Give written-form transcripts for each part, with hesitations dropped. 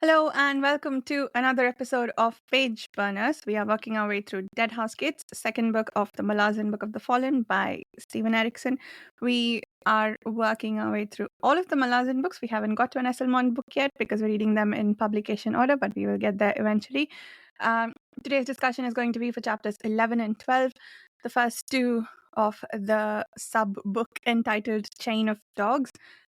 Hello and welcome to another episode of Page Burners. We are working our way through Deadhouse Gates, the second book of the Malazan Book of the Fallen by Stephen Erikson. We are working our way through all of the Malazan books. We haven't got to an Esselmon book yet because we're reading them in publication order, but we will get there eventually. Today's discussion is going to be for chapters 11 and 12, the first two of the sub-book entitled Chain of Dogs.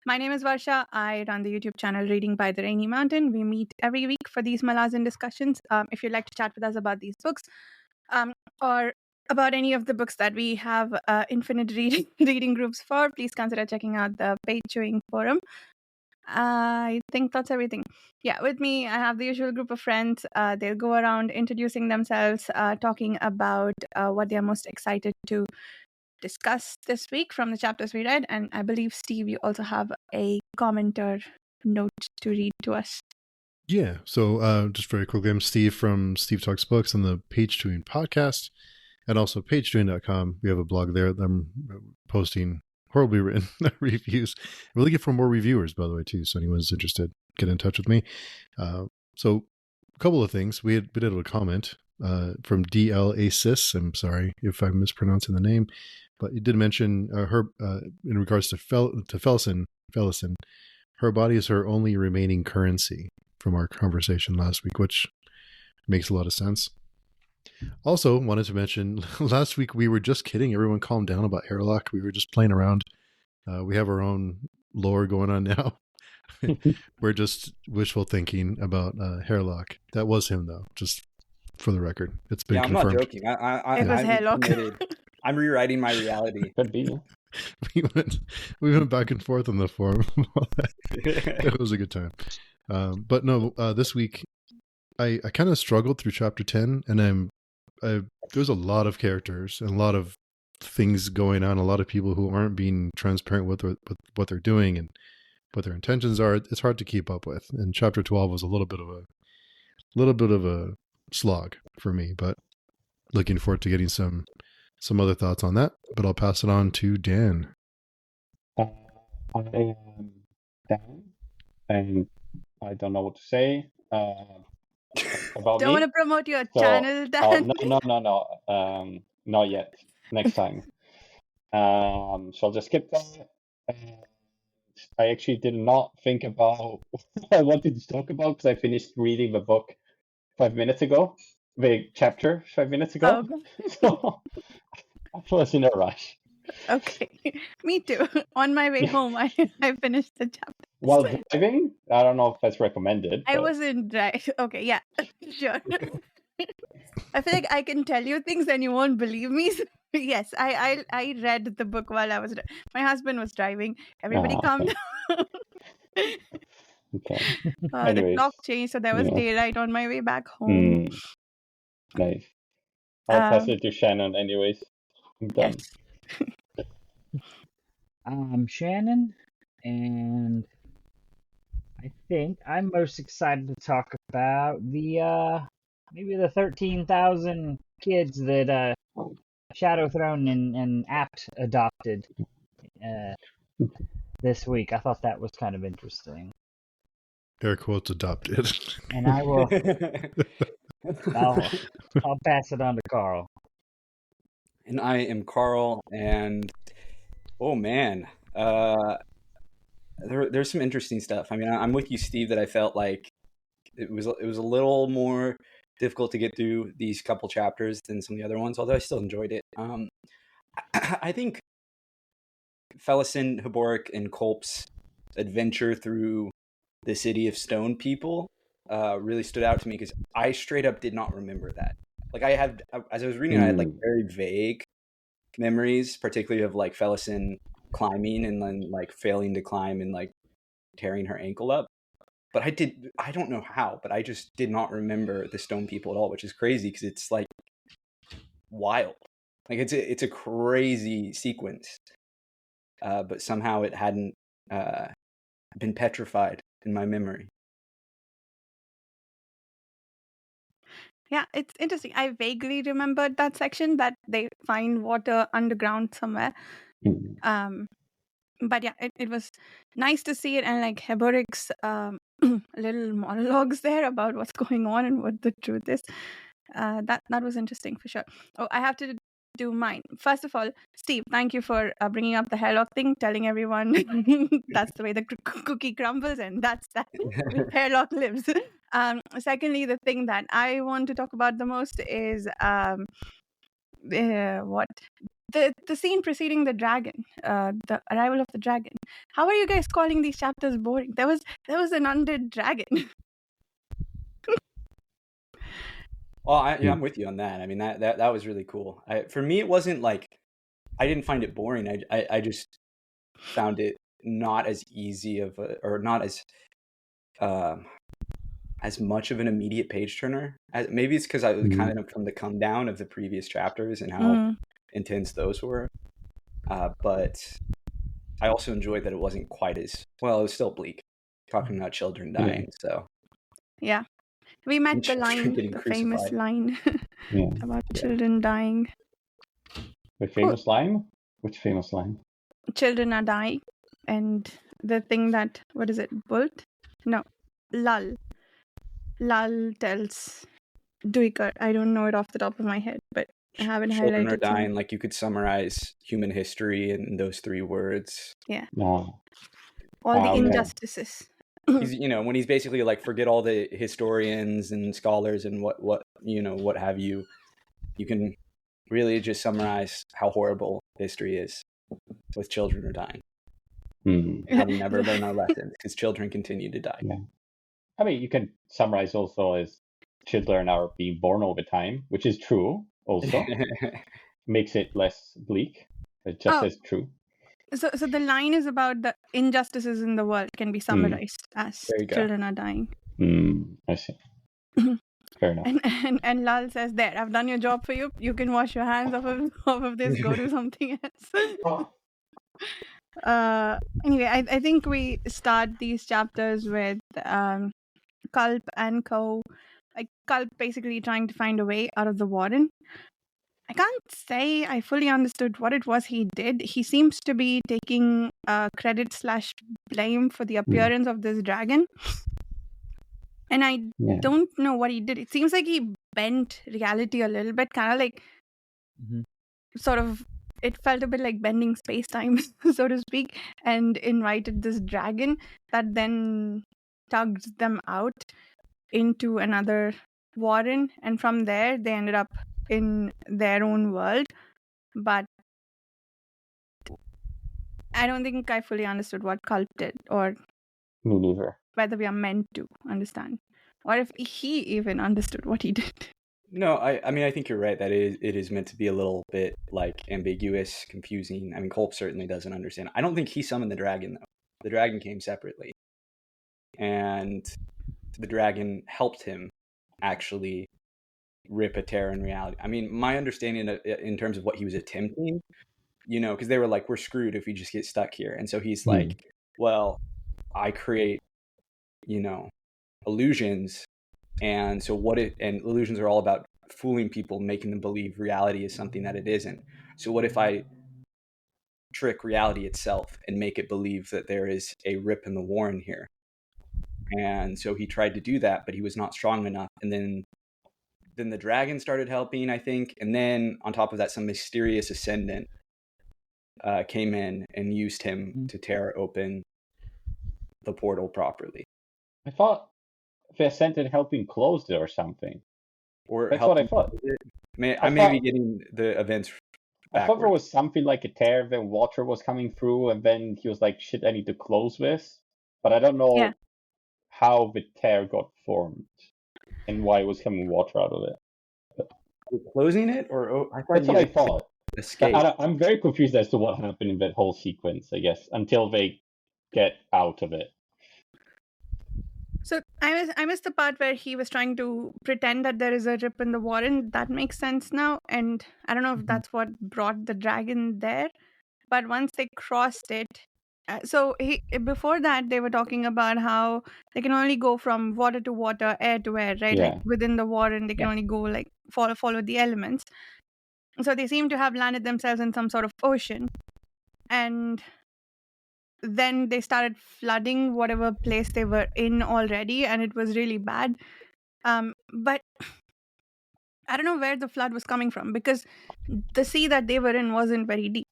My name is Varsha. I run the YouTube channel Reading by the Rainy Mountain. We meet every week for these Malazan discussions. If you'd like to chat with us about these books or about any of the books that we have infinite reading groups for, please consider checking out the Page Chewing Forum. I think that's everything. Yeah, with me, I have the usual group of friends. They'll go around introducing themselves, talking about what they're most excited to discuss this week from the chapters we read. And I believe, Steve, you also have a commenter note to read to us. Yeah, so just very quickly, I'm Steve from Steve Talks Books and the Page Chewing podcast, and also pagechewing.com. We have a blog there that I'm posting horribly written reviews. We're looking for more reviewers, by the way, too, so anyone's interested, get in touch with me. So a couple of things. We did a comment from DL I'm sorry if I'm mispronouncing the name, but you did mention her in regards to Felison. Her body is her only remaining currency from our conversation last week, which makes a lot of sense. Also, wanted to mention, last week we were just kidding. Everyone calm down about Hairlock. We were just playing around. We have our own lore going on now. We're just wishful thinking about Hairlock. That was him, though, just for the record. It's been confirmed. I'm not joking. It was Hairlock. I'm rewriting my reality. Could be. we went back and forth on the forum. It was a good time. But no, this week I kind of struggled through chapter 10, and there's a lot of characters and a lot of things going on, a lot of people who aren't being transparent with what they're doing and what their intentions are. It's hard to keep up with. And chapter 12 was a little bit of a slog for me, but looking forward to getting some other thoughts on that. But I'll pass it on to Dan. I am Dan, and I don't know what to say about Don't me. want to promote your channel, Dan. No. Not yet. Next time. So I'll just skip that. I actually did not think about what I wanted to talk about because I finished reading the book 5 minutes ago. The chapter 5 minutes ago. Okay. So I was in a rush. Okay. Me too. On my way home, I finished the chapter. While driving? I don't know if that's recommended. I wasn't right. Okay, yeah, sure. I feel like I can tell you things and you won't believe me. So yes, I read the book while I was. My husband was driving. Everybody calm down. Okay. The clock changed, so there was daylight on my way back home. Nice. I'll pass it to Shannon anyways. I'm done. Yes. I'm Shannon, and I think I'm most excited to talk about the maybe the 13,000 kids that Shadowthrone and Apt adopted this week. I thought that was kind of interesting. Air quotes adopted. And I will I'll pass it on to Carl. And I am Carl, and oh man, there's some interesting stuff. I mean, I'm with you, Steve, that I felt like it was a little more difficult to get through these couple chapters than some of the other ones, although I still enjoyed it. I think Felison, Haboric, and Culp's adventure through the city of stone people really stood out to me because I straight up did not remember that. Like as I was reading, I had like very vague memories, particularly of like Felison climbing and then like failing to climb and like tearing her ankle up. But I don't know how, but I just did not remember the stone people at all, which is crazy because it's like wild. Like it's a crazy sequence. But somehow it hadn't been petrified in my memory. Yeah, it's interesting. I vaguely remembered that section that they find water underground somewhere. But yeah, it was nice to see it, and like Heboric's little monologues there about what's going on and what the truth is. That was interesting for sure. Oh, I have to do mine. First of all, Steve, thank you for bringing up the hairlock thing, telling everyone that's the way the cookie crumbles, and that's that. Hairlock lives. Secondly, the thing that I want to talk about the most is what the scene preceding the dragon, the arrival of the dragon. How are you guys calling these chapters boring? There was an undead dragon. Well, I'm with you on that. I mean, that was really cool. For me, it wasn't like I didn't find it boring. I just found it not as easy or not as much of an immediate page turner. Maybe it's because I was kind of from the come down of the previous chapters and how intense those were. But I also enjoyed that it wasn't quite as well. It was still bleak, talking about children dying. So yeah, we met the line, the famous line about children dying. The famous line? Which famous line? Children are dying, and the thing that, what is it? Bult? No, Lull tells Duiker. I don't know it off the top of my head, but I haven't highlighted. Children are dying. Like you could summarize human history in those 3 words. Yeah. No. All the injustices. He's, when he's basically like, forget all the historians and scholars and what have you. You can really just summarize how horrible history is with children are dying. Having never learned our lessons because children continue to die. Yeah. I mean, you can summarize also as children are being born all the time, which is true also. Makes it less bleak, but just as true. So the line is about the injustices in the world can be summarized as children are dying. I see. Fair enough. And Lal says, there, I've done your job for you. You can wash your hands off of this, go do something else. Anyway, I think we start these chapters with Culp and Co. Like Culp basically trying to find a way out of the warren. I can't say I fully understood what it was he did. He seems to be taking credit/blame for the appearance of this dragon. And I don't know what he did. It seems like he bent reality a little bit, kind of like sort of, it felt a bit like bending space-time, so to speak, and invited this dragon that then tugged them out into another warren. And from there, they ended up in their own world. But I don't think I fully understood what Culp did, or me neither. Whether we are meant to understand, or if he even understood what he did. No, I mean, I think you're right that it is meant to be a little bit like ambiguous, confusing. I mean, Culp certainly doesn't understand. I don't think he summoned the dragon, though. The dragon came separately. And the dragon helped him actually rip a tear in reality. I mean, my understanding in terms of what he was attempting, because they were like, we're screwed if we just get stuck here. And so he's like, well, I create, illusions. And so and illusions are all about fooling people, making them believe reality is something that it isn't. So what if I trick reality itself and make it believe that there is a rip in the warren here? And so he tried to do that, but he was not strong enough. And then the dragon started helping, I think. And then on top of that, some mysterious ascendant came in and used him to tear open the portal properly. I thought the ascendant helping closed it or something. Or that's what I thought. I may be getting the events backwards. I thought there was something like a tear, then water was coming through, and then he was like, shit, I need to close this. But I don't know how the tear got formed and why it was coming water out of it. But closing it? Or that's what I thought. Escape. I'm very confused as to what happened in that whole sequence, I guess, until they get out of it. So I missed the part where he was trying to pretend that there is a rip in the warren. That makes sense now. And I don't know if that's what brought the dragon there. But once they crossed it, before that, they were talking about how they can only go from water to water, air to air, right? Yeah. Like within the warren, they can only go like follow the elements. So they seem to have landed themselves in some sort of ocean. And then they started flooding whatever place they were in already, and it was really bad. But I don't know where the flood was coming from, because the sea that they were in wasn't very deep.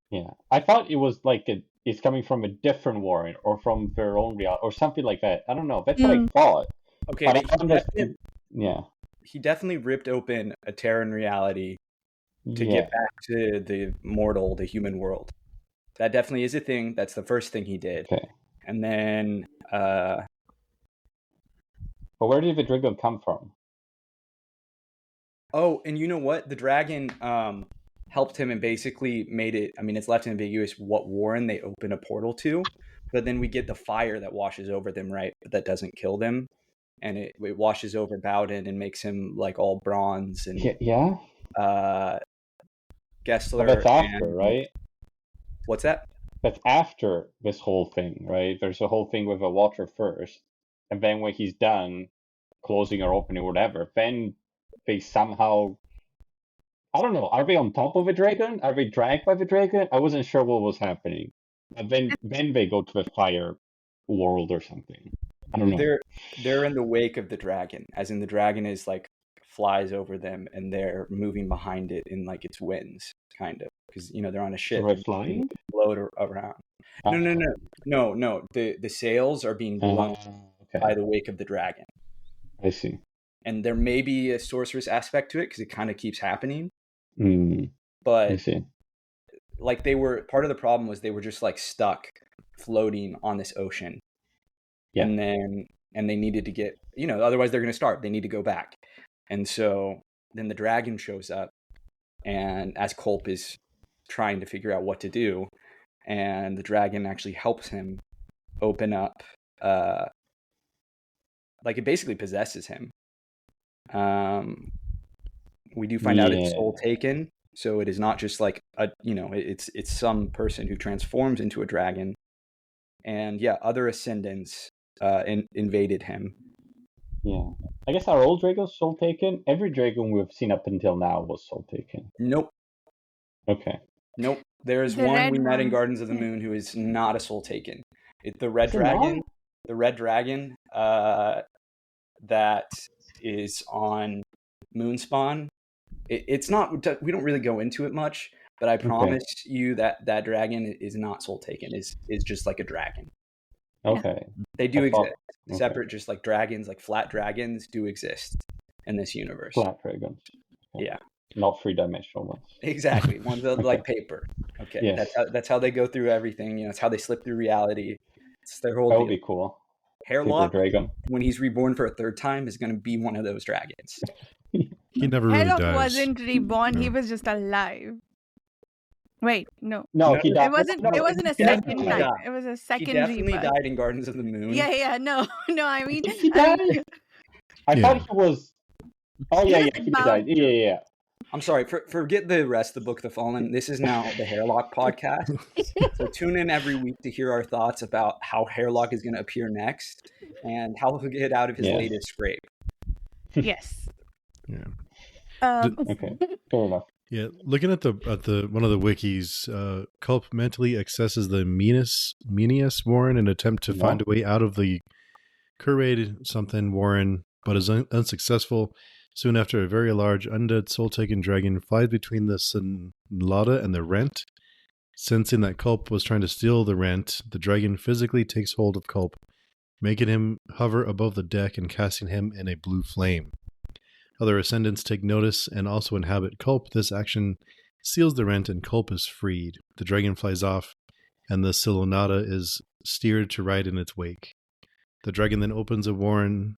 Yeah, I thought it was like it's coming from a different warren or from their own reality or something like that. I don't know. That's what I thought. Okay, But I but understand. Yeah. he definitely ripped open a Terran reality to Yeah. get back to the human world. That definitely is a thing. That's the first thing he did. Okay. And then, But where did the dragon come from? oh, and you know what? The dragon helped him and basically made it. I mean, it's left ambiguous what warren they open a portal to, but then we get the fire that washes over them, right? But that doesn't kill them, and it washes over Bowden and makes him like all bronze and Yeah. Gessler. But that's after, and, right? What's that? That's after this whole thing, right? There's a whole thing with the water first, and then when he's done closing or opening or whatever, then they somehow, I don't know, are they on top of a dragon? Are they dragged by the dragon? I wasn't sure what was happening. And then they go to the fire world or something. I don't know. They're in the wake of the dragon, as in the dragon is like flies over them and they're moving behind it in like its winds, kind of, because they're on a ship. So they're flying? Float around. No. The sails are being blown by the wake of the dragon. I see. And there may be a sorceress aspect to it because it kind of keeps happening. I see. Like part of the problem was they were just like stuck floating on this ocean. Yeah. And they needed to get, otherwise they're going to starve. They need to go back. And so then the dragon shows up, and as Culp is trying to figure out what to do, and the dragon actually helps him open up, like it basically possesses him. We do find out it's soul taken, so it is not just like it's some person who transforms into a dragon, and other ascendants invaded him. Yeah, I guess our old dragon's soul taken. Every dragon we've seen up until now was soul taken. Nope. Okay. Nope. There's one we met in Gardens of the Moon who is not a soul taken. The red dragon. The red dragon that is on Moonspawn. It's not. We don't really go into it much, but I promise you that dragon is not soul taken. Is just like a dragon. Okay. They do exist. Separate, just like dragons, like flat dragons do exist in this universe. Flat dragons. Okay. Yeah. Not three-dimensional ones. Exactly. Ones that like paper. Okay. Yes. That's how they go through everything. It's how they slip through reality. It's their whole deal. That would be cool. Hairlock, when he's reborn for a third time, is going to be one of those dragons. He never really dies. Hairlock wasn't reborn. No. He was just alive. Wait, no. No, he died. It wasn't a second time. It was a second rebirth. He definitely died in Gardens of the Moon. Yeah. No, I mean... He died? I thought he was... Oh, yeah, he died. Yeah. I'm sorry, forget the rest of the Book of the Fallen. This is now the Hairlock podcast. So tune in every week to hear our thoughts about how Hairlock is going to appear next and how he'll get out of his latest scrape. Yes. Yeah. Okay, fair enough. Yeah, looking at the one of the wikis, Culp mentally accesses the Menias Warren in an attempt to find a way out of the Curade something Warren, but is unsuccessful. Soon after, a very large undead soul-taken dragon flies between the Sunlada and the Rent. Sensing that Culp was trying to steal the Rent, the dragon physically takes hold of Culp, making him hover above the deck and casting him in a blue flame. Other ascendants take notice and also inhabit Culp. This action seals the Rent and Culp is freed. The dragon flies off, and the Silonada is steered to ride in its wake. The dragon then opens a warren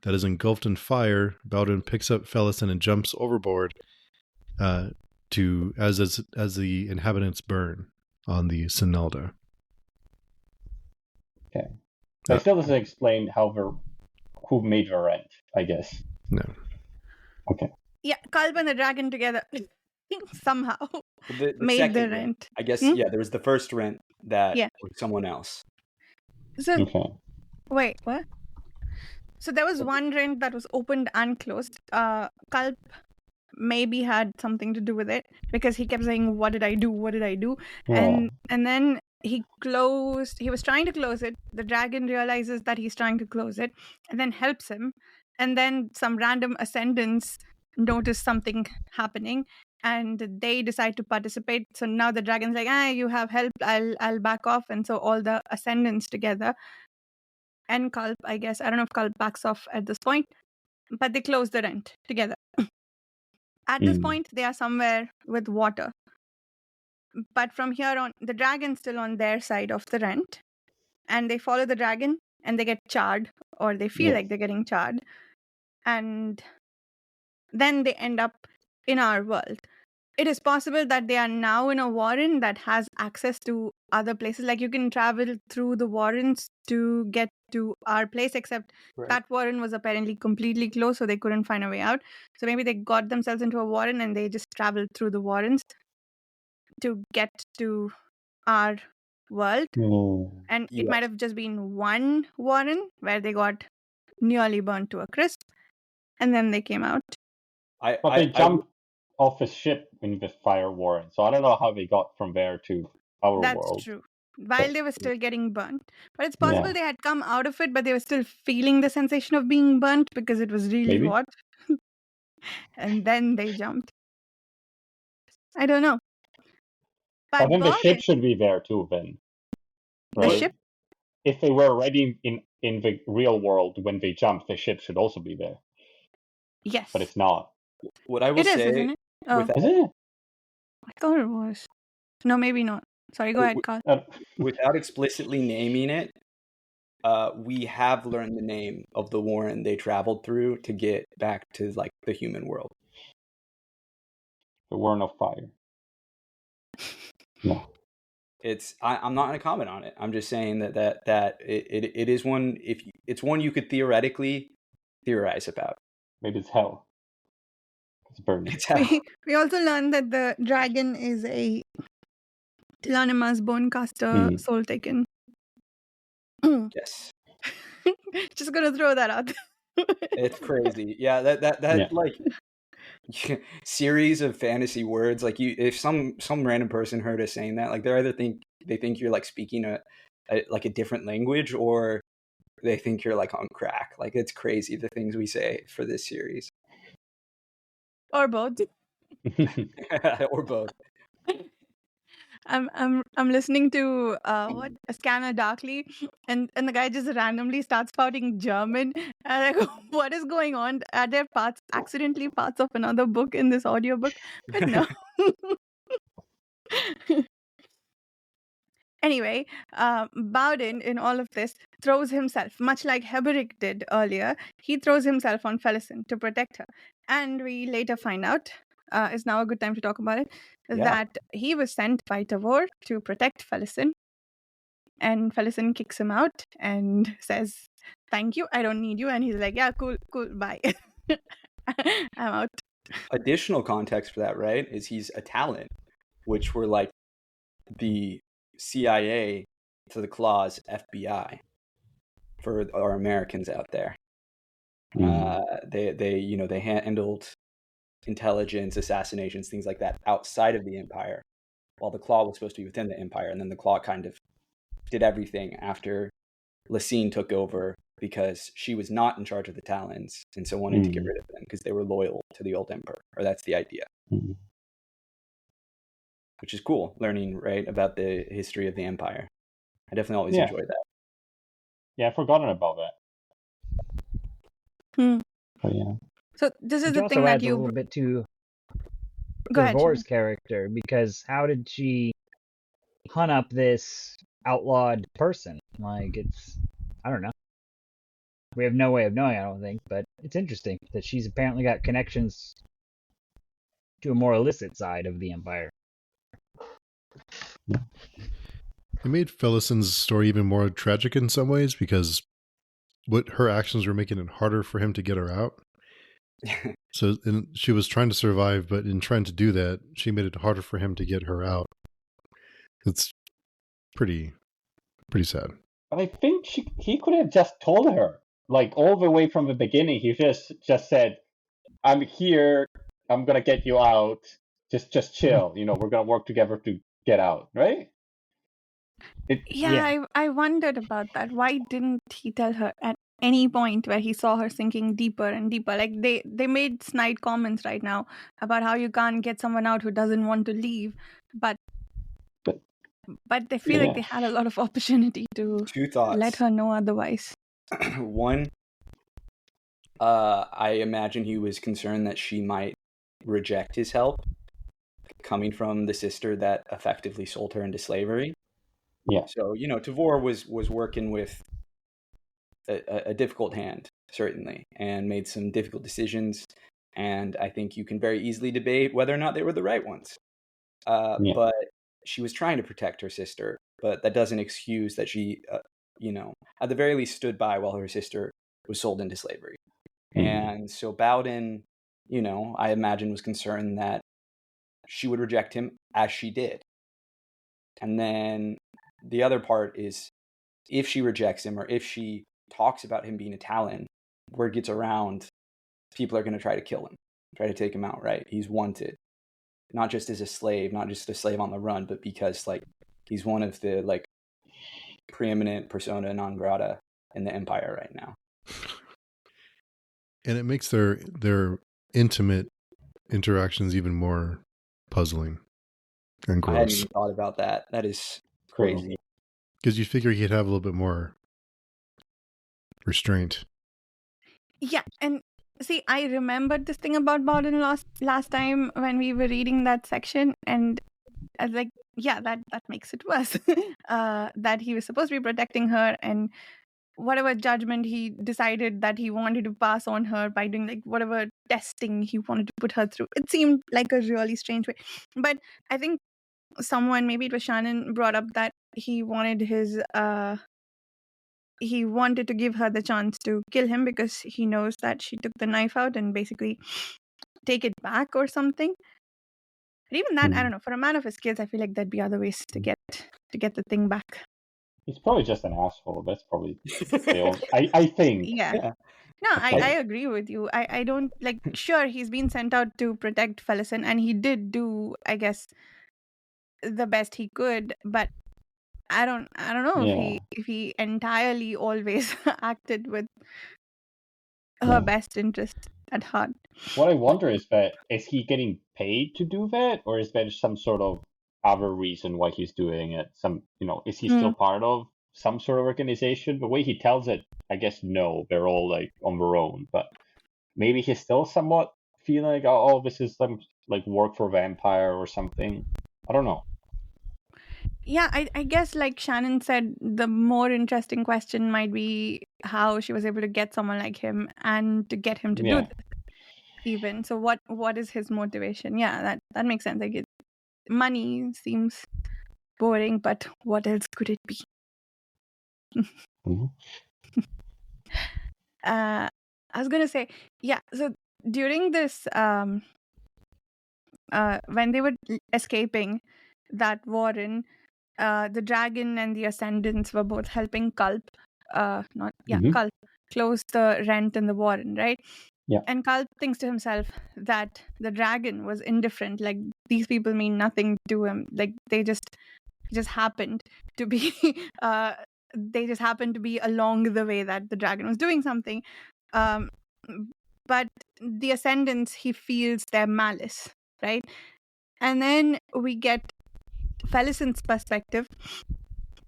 that is engulfed in fire. Bowden picks up Felison and jumps overboard as the inhabitants burn on the Sinalda. Okay. That still doesn't explain who made the Rent, I guess. No. Okay. Yeah, Culp and the dragon together somehow made the Rent. I guess, there was the first Rent that was someone else. So, wait, what? So there was one Rent that was opened and closed. Culp maybe had something to do with it because he kept saying, "What did I do? What did I do?" And then he was trying to close it. The dragon realizes that he's trying to close it and then helps him. And then some random ascendants notice something happening and they decide to participate. So now the dragon's like, you have helped, I'll back off. And so all the ascendants together and Culp, I guess, I don't know if Culp backs off at this point, but they close the rent together. At this point, they are somewhere with water. But from here on, the dragon's still on their side of the rent. And they follow the dragon and they get charred, or they feel like they're getting charred. And then they end up in our world. It is possible that they are now in a warren that has access to other places. Like you can travel through the warrens to get to our place, except that warren was apparently completely closed, so they couldn't find a way out. So maybe they got themselves into a warren and they just traveled through the warrens to get to our world. And it might have just been one warren where they got nearly burnt to a crisp, and then they came out. But they jumped off a ship in the fire warren, so I don't know how they got from there to our That's world. That's true. While they were still getting burnt. But it's possible they had come out of it, but they were still feeling the sensation of being burnt because it was really hot. And then they jumped. I don't know. But then the ship should be there too, then. Right? The ship? If they were already in the real world when they jumped, the ship should also be there. Yes. But it's not. What I will say... isn't it? Oh. Is it? I thought it was. No, maybe not. Sorry, go ahead, Carl. Without explicitly naming it, we have learned the name of the warren they traveled through to get back to like the human world. The Warren of Fire. No. I'm not going to comment on it. I'm just saying that it is one. It's one you could theoretically theorize about. Maybe it's hell. It's burning. It's hell. We also learned that the dragon is a T'lan Imass bone caster soul taken. Yes. Just gonna throw that out. It's crazy. Yeah, that like series of fantasy words. Like if some random person heard us saying that, like they either think you're like speaking a different language, or they think you're like on crack. Like it's crazy the things we say for this series. Or both. Or both. I'm listening to A Scanner Darkly, and the guy just randomly starts spouting German. And I go, what is going on? Are there accidentally parts of another book in this audiobook? But no. Anyway, Bowden in all of this throws himself, much like Heberic did earlier, he throws himself on Felicin to protect her. And we later find out, is now a good time to talk about it, that he was sent by Tavor to protect Felicin. And Felicin kicks him out and says, thank you, I don't need you. And he's like, yeah, cool, bye. I'm out. Additional context for that, right, is he's a talent, which were like the CIA to the Claw's FBI for our Americans out there. They handled intelligence, assassinations, things like that outside of the Empire, while the Claw was supposed to be within the Empire. And then the Claw kind of did everything after Lysine took over, because she was not in charge of the Talons, and so wanted to get rid of them because they were loyal to the old Emperor, or that's the idea. Which is cool, learning, right, about the history of the Empire. I definitely always enjoy that. Yeah, I've forgotten about that. But yeah. So this is Which the also thing that adds a little bit to Tavor's character, because how did she hunt up this outlawed person? Like, I don't know. We have no way of knowing, I don't think, but it's interesting that she's apparently got connections to a more illicit side of the Empire. It made Felicin's story even more tragic in some ways, because what her actions were making it harder for him to get her out. So she was trying to survive, but in trying to do that, she made it harder for him to get her out. It's pretty sad. But I think he could have just told her, like all the way from the beginning. He just said, "I'm here. I'm gonna get you out. Just chill. We're gonna work together to get out." Right? I wondered about that. Why didn't he tell her at any point where he saw her sinking deeper and deeper? Like they made snide comments right now about how you can't get someone out who doesn't want to leave, but they feel like they had a lot of opportunity to Two thoughts. let her know otherwise. One, I imagine he was concerned that she might reject his help, coming from the sister that effectively sold her into slavery. Yeah. So, Tavor was working with a difficult hand, certainly, and made some difficult decisions. And I think you can very easily debate whether or not they were the right ones. But she was trying to protect her sister, but that doesn't excuse that she, at the very least stood by while her sister was sold into slavery. And so Bowden, I imagine was concerned that she would reject him as she did. And then the other part is, if she rejects him, or if she talks about him being a T'lan, word gets around, people are going to try to kill him, try to take him out, right? He's wanted, not just as a slave, not just a slave on the run, but because he's one of the preeminent persona non grata in the Empire right now. And it makes their intimate interactions even more puzzling and gross. I hadn't even thought about that. That is crazy. Because you figure he'd have a little bit more restraint. Yeah, and see, I remembered this thing about Bowden last time when we were reading that section, and I was like, yeah, that makes it worse. That he was supposed to be protecting her, and whatever judgment he decided that he wanted to pass on her by doing whatever testing he wanted to put her through, it seemed like a really strange way. But I think someone, maybe it was Shannon, brought up that he wanted to give her the chance to kill him because he knows that she took the knife out and basically take it back or something. But even that, I don't know. For a man of his skills, I feel like there'd be other ways to get the thing back. He's probably just an asshole. That's probably I think. Yeah. No, I agree with you. I don't sure, he's been sent out to protect Felicin, and he did do, I guess, the best he could, but I don't know if he entirely always acted with her best interest at heart. What I wonder is he getting paid to do that, or is there some sort of other reason why he's doing it? Is he still part of some sort of organization? The way he tells it, I guess no, they're all on their own, but maybe he's still somewhat feeling like, oh, this is some work for vampire or something. I don't know. Yeah, I guess like Shannon said, the more interesting question might be how she was able to get someone like him and to get him to do this. Even so, what is his motivation? Yeah, that makes sense. Money seems boring, but what else could it be? I was gonna say, yeah. So during this, when they were escaping that warren, the dragon and the ascendants were both helping Culp, Culp close the rent in the warren, right? Yeah. And Culp thinks to himself that the dragon was indifferent. Like, these people mean nothing to him. Like, they just happened to be along the way that the dragon was doing something. But the ascendants, he feels their malice, right? And then we get Felicin's perspective,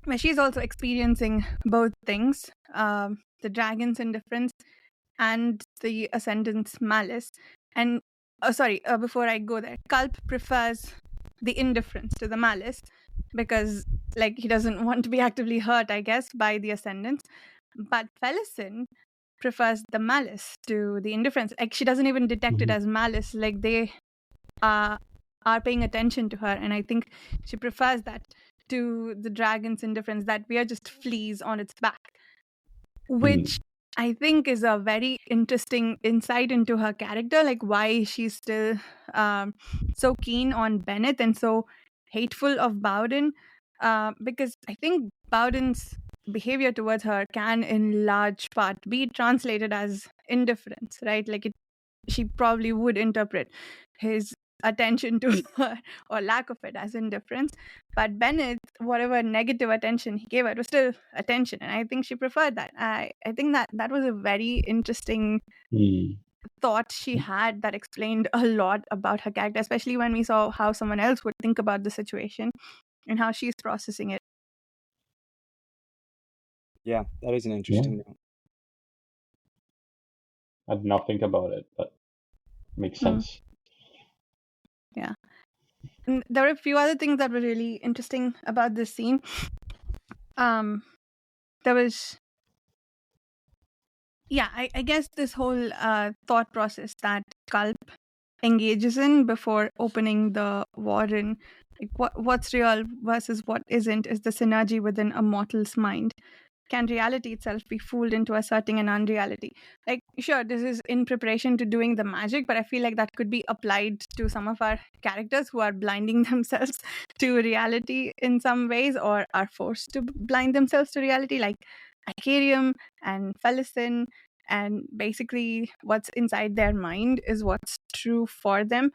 where she's also experiencing both things, the dragon's indifference and the ascendant's malice. And before I go there, Culp prefers the indifference to the malice because he doesn't want to be actively hurt, I guess, by the ascendants. But Felicin prefers the malice to the indifference. She doesn't even detect it as malice. They are paying attention to her, and I think she prefers that to the dragon's indifference, that we are just fleas on its back, which I think is a very interesting insight into her character, why she's still so keen on Bennett and so hateful of Bowden, because I think Bowden's behavior towards her can in large part be translated as indifference, right? She probably would interpret his attention to her, or lack of it as indifference. But Bennett, whatever negative attention he gave her, it was still attention, and I think she preferred that. I think that was a very interesting thought she had that explained a lot about her character, especially when we saw how someone else would think about the situation and how she's processing it. Yeah, that is an interesting note. I did not think about it, but makes sense. Yeah. And there were a few other things that were really interesting about this scene. There was, I guess this whole thought process that Culp engages in before opening the warren, like what's real versus what isn't, is the synergy within a mortal's mind. Can reality itself be fooled into asserting an unreality? Like, sure, this is in preparation to doing the magic, but I feel like that could be applied to some of our characters who are blinding themselves to reality in some ways, or are forced to blind themselves to reality, like Icarium and Felicin. And basically, what's inside their mind is what's true for them.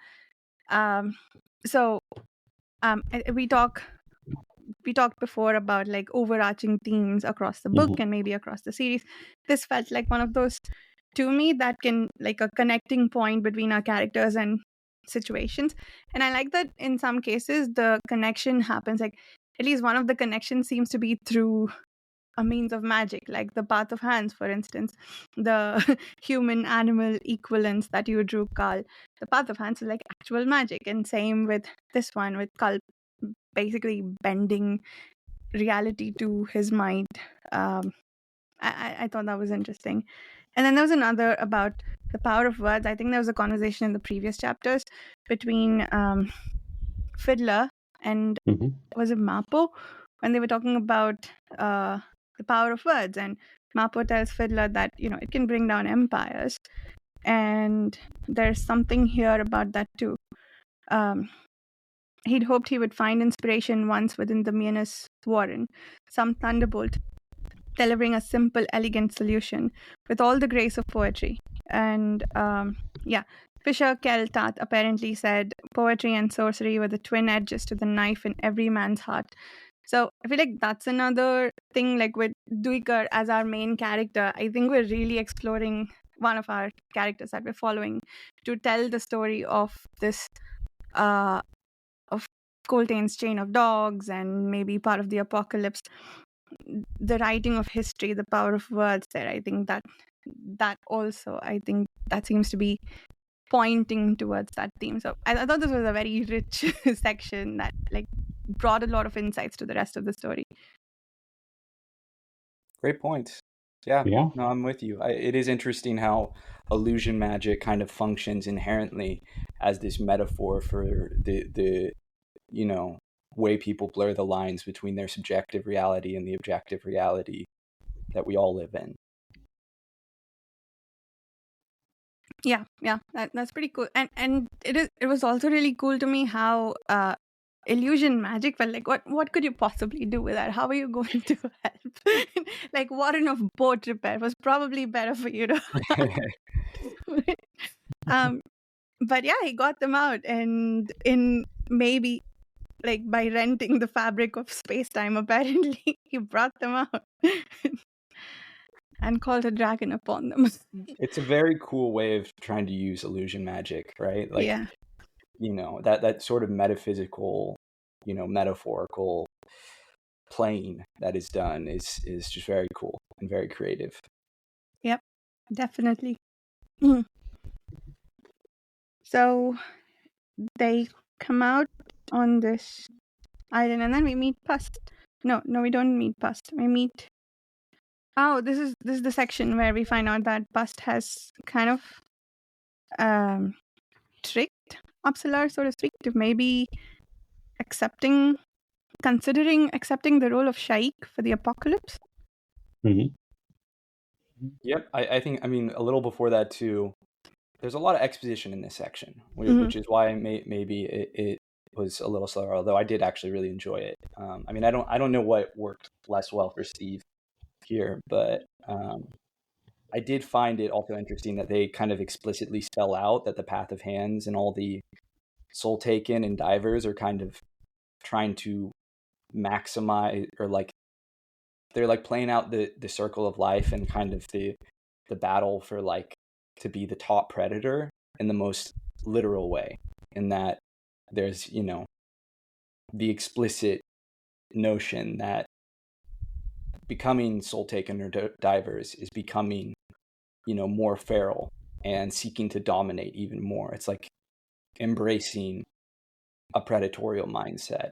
We talked before about like overarching themes across the book and maybe across the series. This felt like one of those to me that can, like, a connecting point between our characters and situations. And I like that in some cases the connection happens, like at least one of the connections seems to be through a means of magic, like the path of hands, for instance, the human animal equivalents that you drew, Carl. The path of hands is like actual magic, and same with this one, with Carl basically bending reality to his mind. I thought that was interesting. And then there was another about the power of words. I think there was a conversation in the previous chapters between Fiddler and was it Mappo, when they were talking about the power of words, and Mappo tells Fiddler that it can bring down empires, and there's something here about that too. He'd hoped he would find inspiration once within the Minas Warren, some thunderbolt delivering a simple, elegant solution with all the grace of poetry. And Fisher Keltat apparently said poetry and sorcery were the twin edges to the knife in every man's heart. So I feel like that's another thing, like with Duiker as our main character. I think we're really exploring one of our characters that we're following to tell the story of this of Coltane's chain of dogs, and maybe part of the apocalypse, the writing of history, the power of words there. I think that also, I think that seems to be pointing towards that theme. So I thought this was a very rich section that like brought a lot of insights to the rest of the story. Great points. Yeah. No, I'm with you. It is interesting how illusion magic kind of functions inherently as this metaphor for the way people blur the lines between their subjective reality and the objective reality that we all live in. Yeah, that's pretty cool. And it was also really cool to me how illusion magic felt like, what could you possibly do with that? How are you going to help? Like Warren of boat repair was probably better for you to but yeah, he got them out, and in maybe like by renting the fabric of space-time, apparently he brought them out and called a dragon upon them. It's a very cool way of trying to use illusion magic, right? Like, that sort of metaphysical, metaphorical playing that is done is just very cool and very creative. Yep, definitely. So they come out on this island, and then we meet Pust. No, we don't meet Pust. We meet. Oh, this is the section where we find out that Pust has kind of tricked Upsalar, so to speak, to maybe considering accepting the role of Shaik for the apocalypse. Yep, I think, a little before that too, there's a lot of exposition in this section, which is why maybe it was a little slower, although I did actually really enjoy it. I don't know what worked less well for Steve here, but I did find it also interesting that they kind of explicitly spell out that the path of hands and all the Soul Taken and Divers are kind of trying to maximize, or like they're like playing out the circle of life and kind of the battle for like to be the top predator in the most literal way, in that there's, you know, the explicit notion that becoming Soul Taken or Divers is becoming, you know, more feral and seeking to dominate even more. It's like embracing a predatorial mindset.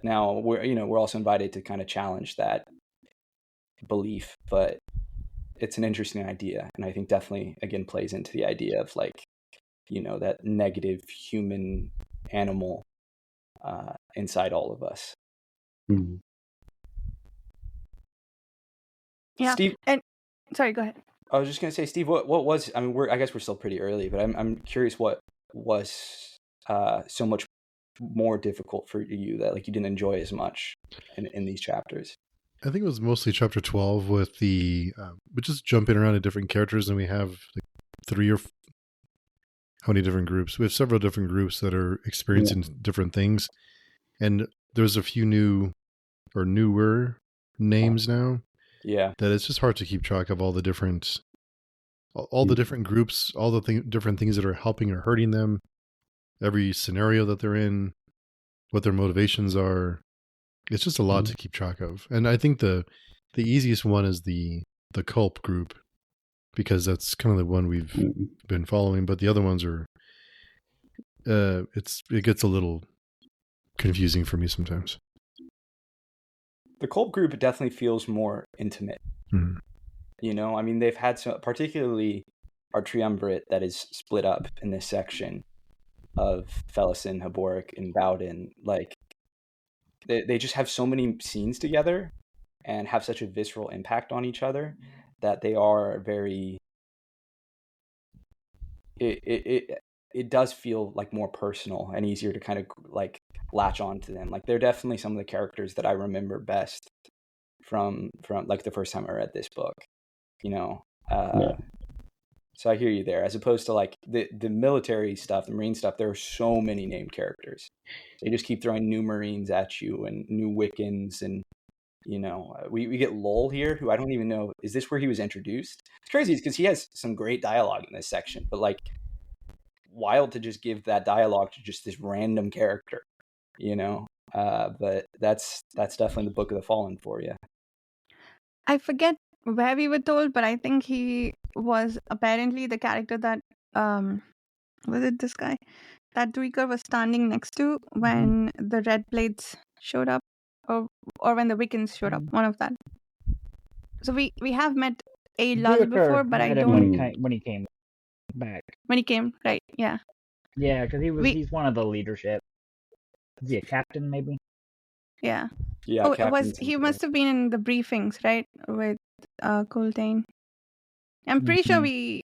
Now we're also invited to kind of challenge that belief, but it's an interesting idea, and I think definitely again plays into the idea of like, you know, that negative human animal inside all of us. Mm-hmm. Yeah. Steve, and sorry, go ahead. I was just gonna say, Steve, what was? I mean, I guess we're still pretty early, but I'm curious what was so much more difficult for you that like you didn't enjoy as much in these chapters. I think it was mostly chapter 12 with the we're just jumping around to different characters, and we have like how many different groups? We have several different groups that are experiencing different things, and there's a few newer names now. Yeah, that it's just hard to keep track of all the different groups, all the different things that are helping or hurting them, every scenario that they're in, what their motivations are. It's just a lot to keep track of. And I think the easiest one is the Culp group, because that's kind of the one we've been following, but the other ones are it gets a little confusing for me sometimes. the Culp group definitely feels more intimate. Mm-hmm. You know, I mean, they've had some, particularly our triumvirate that is split up in this section of Felison, Haboric, and Bowden. Like, they just have so many scenes together and have such a visceral impact on each other that they are very. It does feel like more personal and easier to kind of like latch on to them. Like, they're definitely some of the characters that I remember best from like the first time I read this book, you know. So I hear you there. As opposed to like the military stuff, the Marine stuff, there are so many named characters. They just keep throwing new Marines at you and new Wiccans, and you know, we get Lowell here, who I don't even know, is this where he was introduced? It's crazy because he has some great dialogue in this section, but like wild to just give that dialogue to just this random character, you know. But that's definitely the Book of the Fallen for you. I forget where we were told, but I think he was apparently the character that was it this guy that Tweaker was standing next to when the Red Blades showed up, or when the Wiccans showed up. One of that. So we have met a lull before, but I don't. When he came back. When he came, right? Yeah. Yeah, because he's one of the leadership. Is he a captain, maybe? Yeah. Yeah. Oh, he must have been in the briefings, right, with Coltane. I'm pretty sure he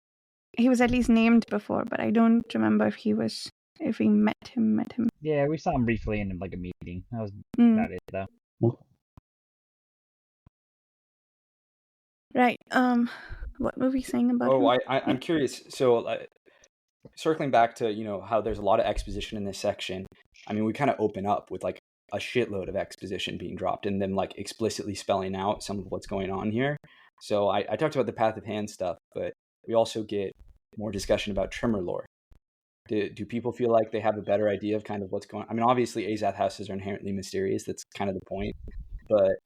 was at least named before, but I don't remember if we met him. Yeah, we saw him briefly in like a meeting. That was about it, though. Right. What were we saying about him? Oh, I'm curious. So, circling back to, you know, how there's a lot of exposition in this section. I mean, we kind of open up with like a shitload of exposition being dropped and them like explicitly spelling out some of what's going on here. So I talked about the Path of Hand stuff, but we also get more discussion about Tremor lore. Do people feel like they have a better idea of kind of what's going on? I mean, obviously Azath houses are inherently mysterious. That's kind of the point. But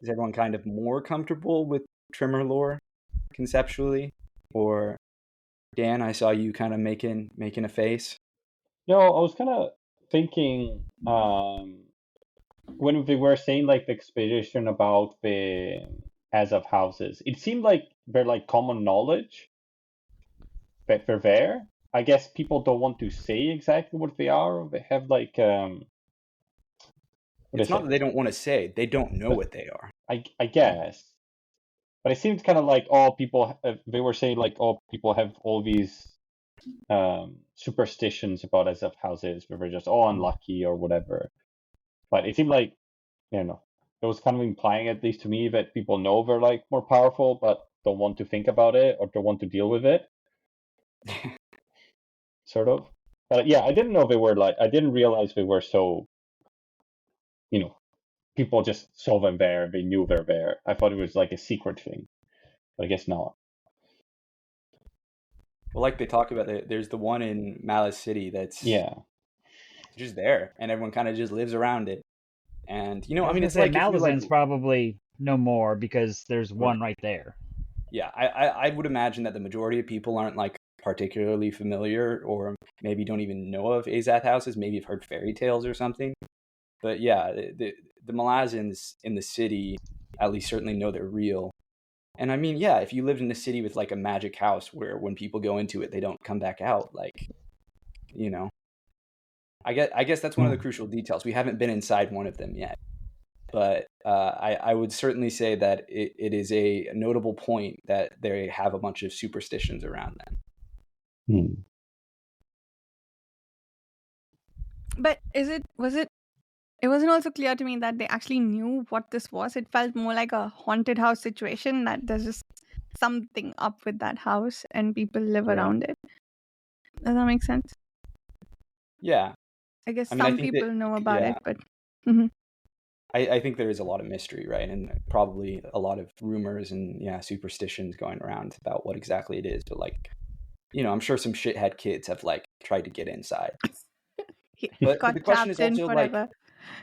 is everyone kind of more comfortable with Tremor lore conceptually? Or Dan, I saw you kind of making a face. No, I was kind of thinking when they were saying like the expedition about the Azath houses, it seemed like they're like common knowledge, but they're there. I guess people don't want to say exactly what they are. They have like it's not that they don't want to say; they don't know what they are. I guess, but it seemed kind of like people. They were saying like people have all these superstitions about Azath houses, where they're just unlucky or whatever. But it seemed like, you know, it was kind of implying, at least to me, that people know they're like more powerful, but don't want to think about it or don't want to deal with it. Sort of. But yeah, I didn't know they were like. I didn't realize they were so. People just saw them there. They knew they're there. I thought it was like a secret thing, but I guess not. Well, like they talk about, there's the one in Malice City that's just there, and everyone kind of just lives around it. And I mean, it's like Malazan's probably no more because there's one right there. Yeah, I would imagine that the majority of people aren't like particularly familiar, or maybe don't even know of Azath houses. Maybe have heard fairy tales or something. But yeah, the Malazans in the city at least certainly know they're real. And I mean, yeah, if you lived in a city with like a magic house where when people go into it, they don't come back out, like, I guess that's one of the crucial details. We haven't been inside one of them yet. But I would certainly say that it is a notable point that they have a bunch of superstitions around them. But it wasn't also clear to me that they actually knew what this was. It felt more like a haunted house situation, that there's just something up with that house and people live around it. Does that make sense? Yeah. I guess some people know about it, but... I think there is a lot of mystery, right? And probably a lot of rumors and superstitions going around about what exactly it is. But like, I'm sure some shithead kids have like tried to get inside. But the question is also like,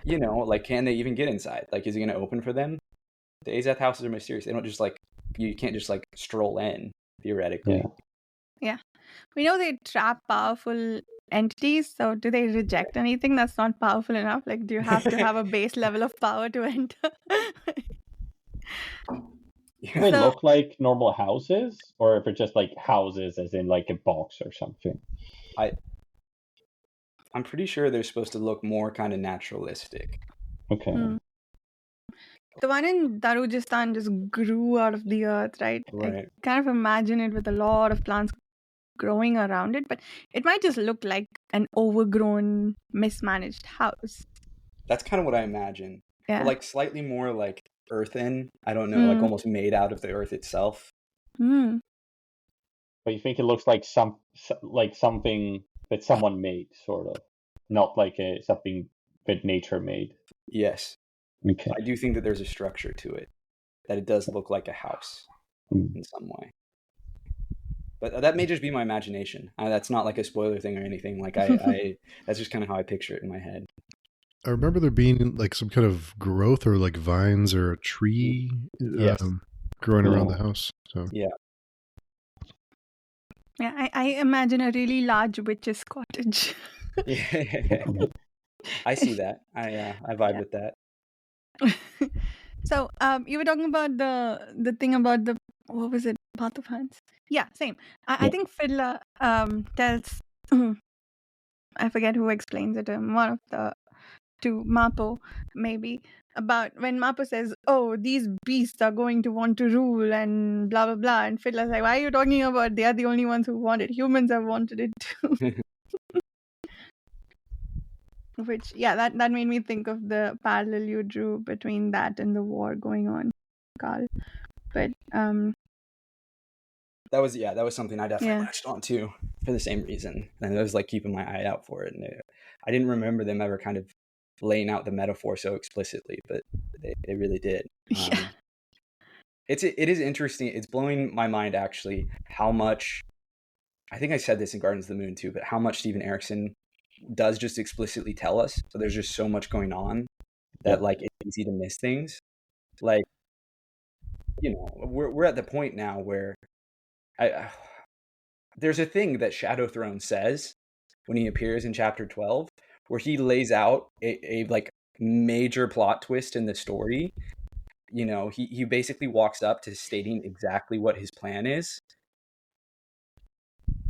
like, can they even get inside? Like, is it going to open for them? The Azath houses are mysterious. They don't just like, you can't just like stroll in, theoretically. Yeah. We know they trap powerful entities, so do they reject anything that's not powerful enough? Like, do you have to have a base level of power to enter? Do they look like normal houses, or if it's just like houses as in like a box or something? I'm pretty sure they're supposed to look more kind of naturalistic. Okay. The one in Darujistan just grew out of the earth, right? I kind of imagine it with a lot of plants growing around it, but it might just look like an overgrown, mismanaged house. That's kind of what I imagine. Yeah. But like slightly more like earthen. I don't know, like almost made out of the earth itself. But you think it looks like something that someone made, sort of, not like something that nature made. Yes. Okay. I do think that there's a structure to it, that it does look like a house in some way. But that may just be my imagination. That's not like a spoiler thing or anything. Like I that's just kind of how I picture it in my head. I remember there being like some kind of growth or like vines or a tree growing around the house. So yeah. Yeah, I imagine a really large witch's cottage. Yeah. I see that. I vibe with that. So you were talking about the thing about the, what was it, Path of Hands? Yeah, same. I think Fiddler tells I forget who explains it, one of the two, Mappo maybe, about when Mappo says, oh, these beasts are going to want to rule and blah blah blah, and Fiddler's like, why are you talking about, they are the only ones who want it, humans have wanted it too. Which, that made me think of the parallel you drew between that and the war going on, Carl. But that was something I definitely latched on to for the same reason, and I was like keeping my eye out for it. And I didn't remember them ever kind of laying out the metaphor so explicitly, but they really did. It is interesting. It's blowing my mind actually how much, I think I said this in Gardens of the Moon too, but how much Steven Erikson does just explicitly tell us. So there's just so much going on that like it's easy to miss things. Like, we're at the point now where there's a thing that Shadowthrone says when he appears in chapter 12, where he lays out a like major plot twist in the story. He basically walks up to stating exactly what his plan is,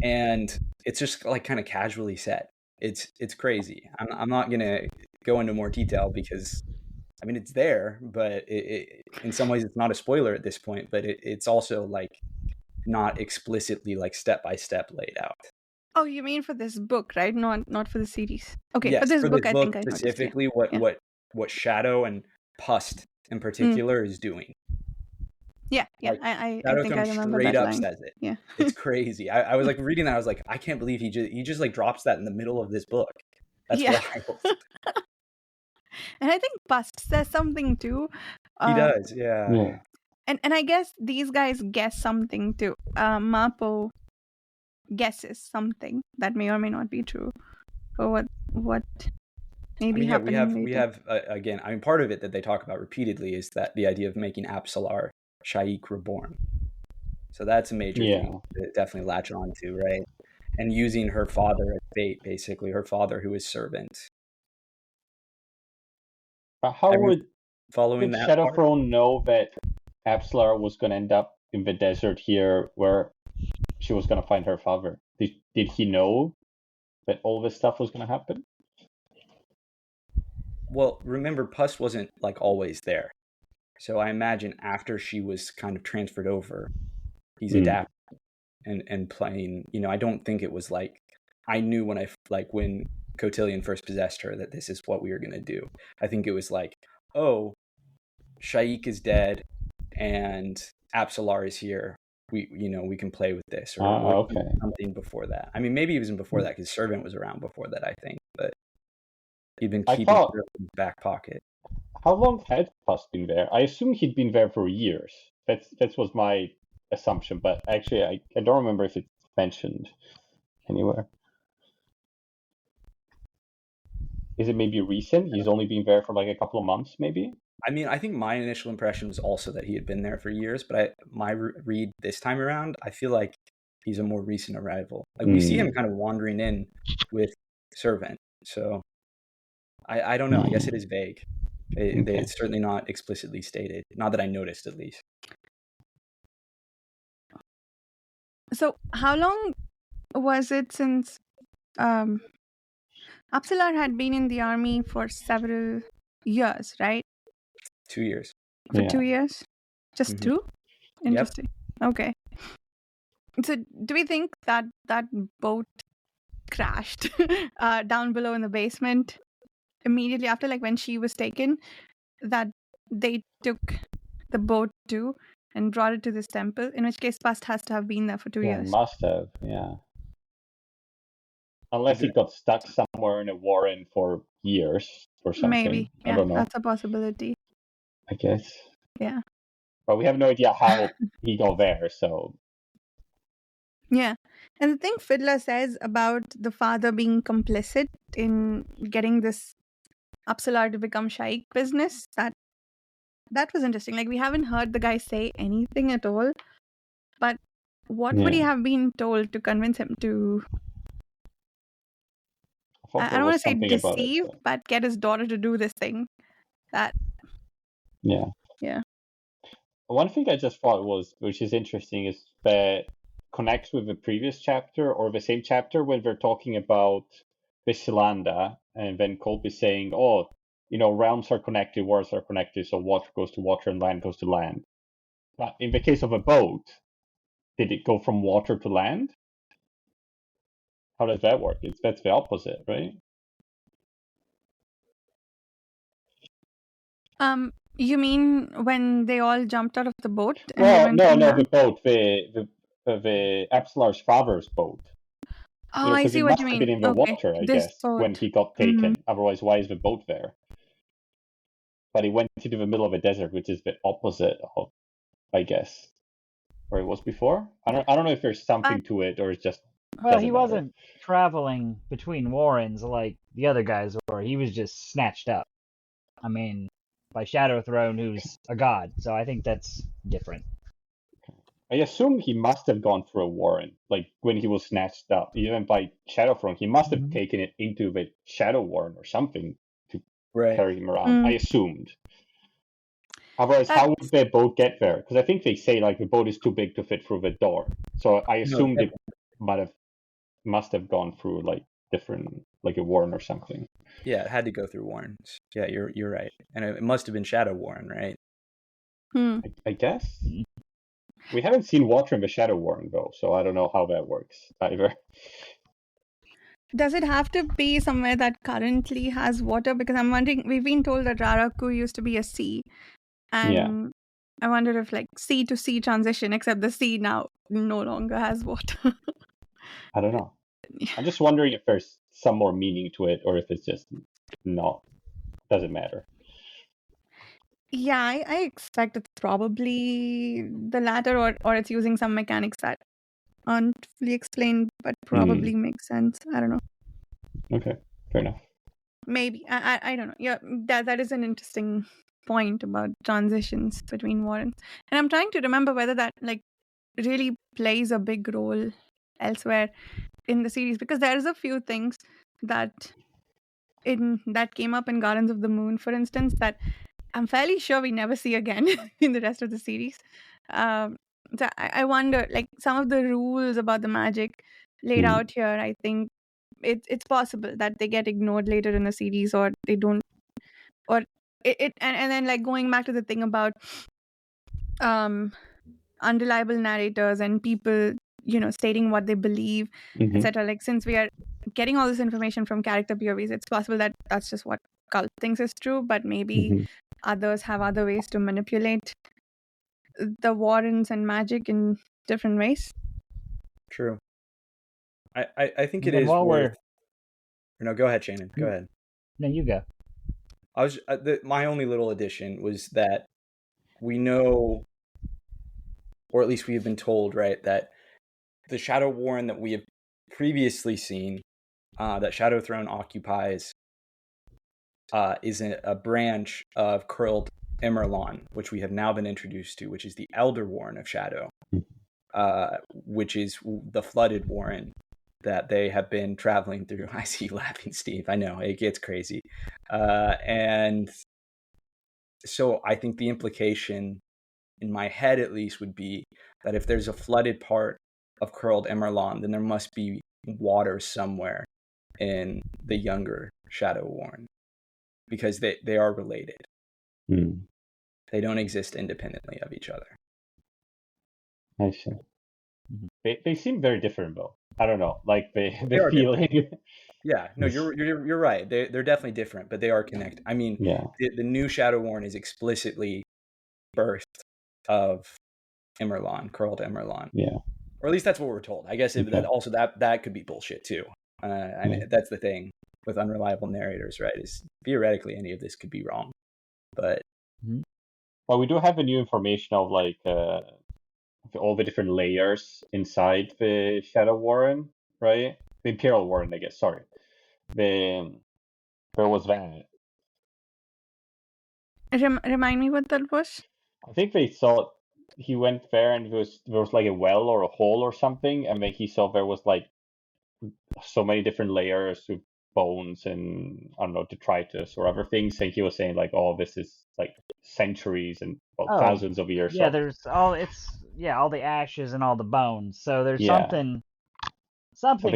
and it's just like kind of casually said. It's crazy. I'm not gonna go into more detail because I mean it's there, but it in some ways it's not a spoiler at this point, but it's also like not explicitly like step by step laid out. Oh, you mean for this book, right? Not for the series. Okay, yes, for this book, I think specifically what Shadow and Pust in particular is doing. Yeah. Like, I think I Shadowthrone remember straight that up line. says it. Yeah. It's crazy. I was like reading that. I was like, I can't believe he just like drops that in the middle of this book. That's Yeah. wild. And I think Pust says something too. He does, yeah. Yeah. And I guess these guys guess something too. Mapo guesses something that may or may not be true, or what may be happening we later. have again. I mean, part of it that they talk about repeatedly is that the idea of making Apsalar Shaik reborn. So that's a major thing to definitely latch on to, right? And using her father as bait, basically her father who is servant. But how Everyone's would following did that part? Shadowthrone know that Apsalar was going to end up in the desert here, where she was going to find her father? Did he know that all this stuff was going to happen? Well, remember, Puss wasn't like always there. So I imagine after she was kind of transferred over, he's adapting and playing. You know, I don't think it was like I knew when Cotillion first possessed her that this is what we were going to do. I think it was like, oh, Shaik is dead and Apsalar is here. We can play with this or something before that. I mean, maybe even before that because Servant was around before that, I think, but he'd been keeping it in his back pocket. How long had Puss been there? I assume he'd been there for years. That was my assumption, but actually I don't remember if it's mentioned anywhere. Is it maybe recent? He's only been there for like a couple of months, maybe? I mean, I think my initial impression was also that he had been there for years, but my read this time around, I feel like he's a more recent arrival. Like we see him kind of wandering in with Servant, so I don't know. I guess it is vague. It's certainly not explicitly stated. Not that I noticed, at least. So how long was it since Apsalar had been in the army for several years, right? 2 years. For 2 years? Just 2? Interesting. Yep. Okay. So do we think that boat crashed down below in the basement immediately after, like when she was taken, that they took the boat too and brought it to this temple, in which case Pust has to have been there for 2 years. Must have, yeah. Unless he got stuck somewhere in a warren for years or something. Maybe, yeah, I don't know. That's a possibility. I guess. Yeah. But we have no idea how he got there, so... Yeah. And the thing Fiddler says about the father being complicit in getting this Apsalar to become Shaik business, that was interesting. Like, we haven't heard the guy say anything at all, but what would he have been told to convince him to... I don't want to say deceive, but get his daughter to do this thing. Yeah. One thing I just thought was, which is interesting, is that connects with the previous chapter or the same chapter when they're talking about Visilanda, and then Colby saying, oh, realms are connected, worlds are connected, so water goes to water and land goes to land. But in the case of a boat, did it go from water to land? How does that work? That's the opposite, right? You mean when they all jumped out of the boat? Well, no, the boat, the Apsalar's father's boat. Oh, I see what you mean. He must have been in the water, I guess, when he got taken. Otherwise, why is the boat there? But he went into the middle of a desert, which is the opposite of, I guess, where it was before. I don't know if there's something to it or it's just. Well, he wasn't traveling between warrens like the other guys were. He was just snatched up. I mean, by Shadowthrone, who's a god. So I think that's different. I assume he must have gone through a warren, like when he was snatched up, even by Shadowthrone. He must have taken it into the Shadow Warren or something to carry him around. I assumed. Otherwise, how would the boat get there? Because I think they say like the boat is too big to fit through the door. So I assumed it must have gone through like different, like a warren or something. Yeah, it had to go through warrens. Yeah, you're right, and it must have been Shadow Warren, right? I guess. We haven't seen water in the Shadow Warren though, so I don't know how that works either. Does it have to be somewhere that currently has water? Because I'm wondering, we've been told that Raraku used to be a sea, and I wonder if like sea to sea transition, except the sea now no longer has water. I don't know. I'm just wondering if there's some more meaning to it, or if it's just not, doesn't matter. Yeah, I expect it's probably the latter, or it's using some mechanics that aren't fully explained, but probably makes sense. I don't know. Okay, fair enough. Maybe. I don't know. Yeah, that is an interesting point about transitions between warrants. And I'm trying to remember whether that like really plays a big role elsewhere in the series, because there's a few things that came up in Gardens of the Moon, for instance, that I'm fairly sure we never see again in the rest of the series. So I wonder, like, some of the rules about the magic laid out here, I think it's possible that they get ignored later in the series, or they don't, or and then like going back to the thing about unreliable narrators and people, stating what they believe, etc. Like, since we are getting all this information from character POVs, it's possible that that's just what cult thinks is true, but maybe others have other ways to manipulate the warrants and magic in different ways. True. I think it is worth. No, go ahead, Shannon. Go ahead. No, you go. I was my only little addition was that we know, or at least we have been told, right, that the Shadow Warren that we have previously seen, that Shadowthrone occupies, is a branch of Curled Emerlon, which we have now been introduced to, which is the Elder Warren of Shadow, which is the flooded Warren that they have been traveling through. I see you laughing, Steve. I know, it gets crazy. And so I think the implication, in my head at least, would be that if there's a flooded part of Curled Emerlon, then there must be water somewhere in the younger Shadow Warren, because they are related. They don't exist independently of each other. I see. They seem very different, though. I don't know, like the feeling. Yeah, no, you're right. They're definitely different, but they are connected. I mean, the new Shadow Warren is explicitly birthed of Emerlon, Curled Emerlon. Yeah, or at least that's what we're told. I guess that could be bullshit too. I mean, that's the thing with unreliable narrators, right? Is theoretically any of this could be wrong, but well, we do have a new information of like all the different layers inside the Shadow Warren, right? The Imperial Warren, I guess. Sorry, where was that? Remind me what that was. I think they thought he went there and there was like a well or a hole or something, and then he saw there was like so many different layers with bones and I don't know, detritus or other things, and he was saying like, oh, this is like centuries and thousands of years. Yeah, there's all the ashes and all the bones. So there's something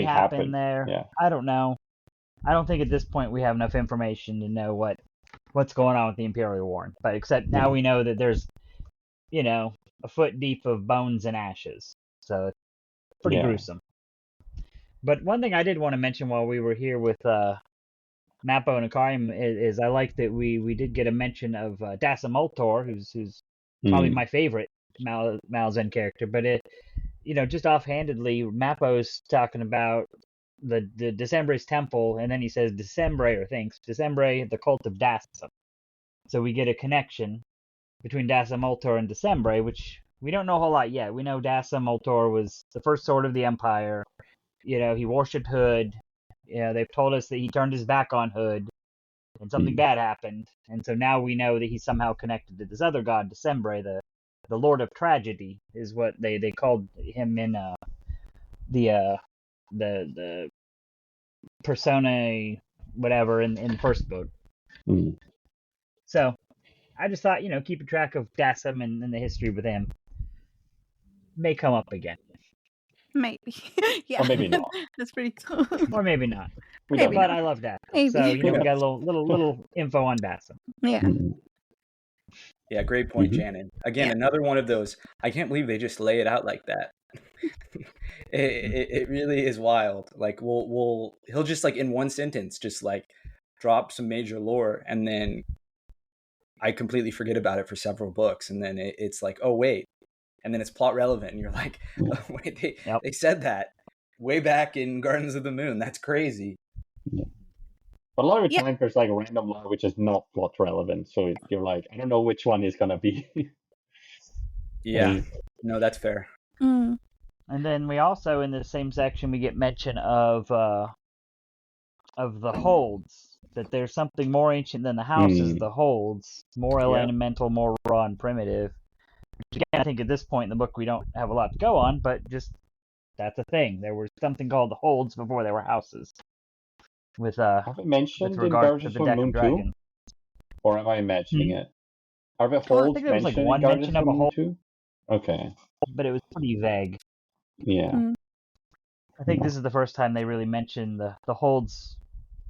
happened there. Yeah. I don't know. I don't think at this point we have enough information to know what's going on with the Imperial Warren. But except now we know that there's, a foot deep of bones and ashes. So it's pretty gruesome. But one thing I did want to mention while we were here with Mappo and Icarium is I like that we did get a mention of Dasa Multor, who's probably my favorite Malazan character. But just offhandedly, Mappo's talking about the Decembre's temple, and then he says Decembre, or thinks Decembre, the cult of Dasa. So we get a connection between Dasa Multor and Decembre, which we don't know a whole lot yet. We know Dasa Multor was the first sword of the Empire. He worshipped Hood. They've told us that he turned his back on Hood, and something bad happened. And so now we know that he's somehow connected to this other god, Decembre, the Lord of Tragedy, is what they called him in the persona, whatever, in the first book. So I just thought, keeping track of Dassam and the history with him may come up again. Maybe. Yeah. Or maybe not. That's pretty cool. Or maybe not. Maybe but not. I love Dassam. Maybe. So, we got a little info on Dassam. Yeah. Yeah, great point, Shannon. Again, another one of those, I can't believe they just lay it out like that. It really is wild. Like he'll just like in one sentence just like drop some major lore and then I completely forget about it for several books, and then it's like, oh wait, and then it's plot relevant, and you're like, oh, wait, they said that way back in Gardens of the Moon. That's crazy. Yeah. But a lot of the time, there's like random lore which is not plot relevant, so you're like, I don't know which one is gonna be. Yeah, no, that's fair. Mm. And then we also, in the same section, we get mention of the holds. That there's something more ancient than the houses, the holds, more elemental, more raw and primitive. Which again, I think at this point in the book we don't have a lot to go on, but just that's a thing. There was something called the holds before there were houses. With have it mentioned with in regard to Gardens the of deck Moon of dragons. Or am I imagining it? Are the I holds think there was mentioned one in Gardens mention of of a Moon hold, too? Okay. but it was pretty vague. Yeah. I think this is the first time they really mentioned the holds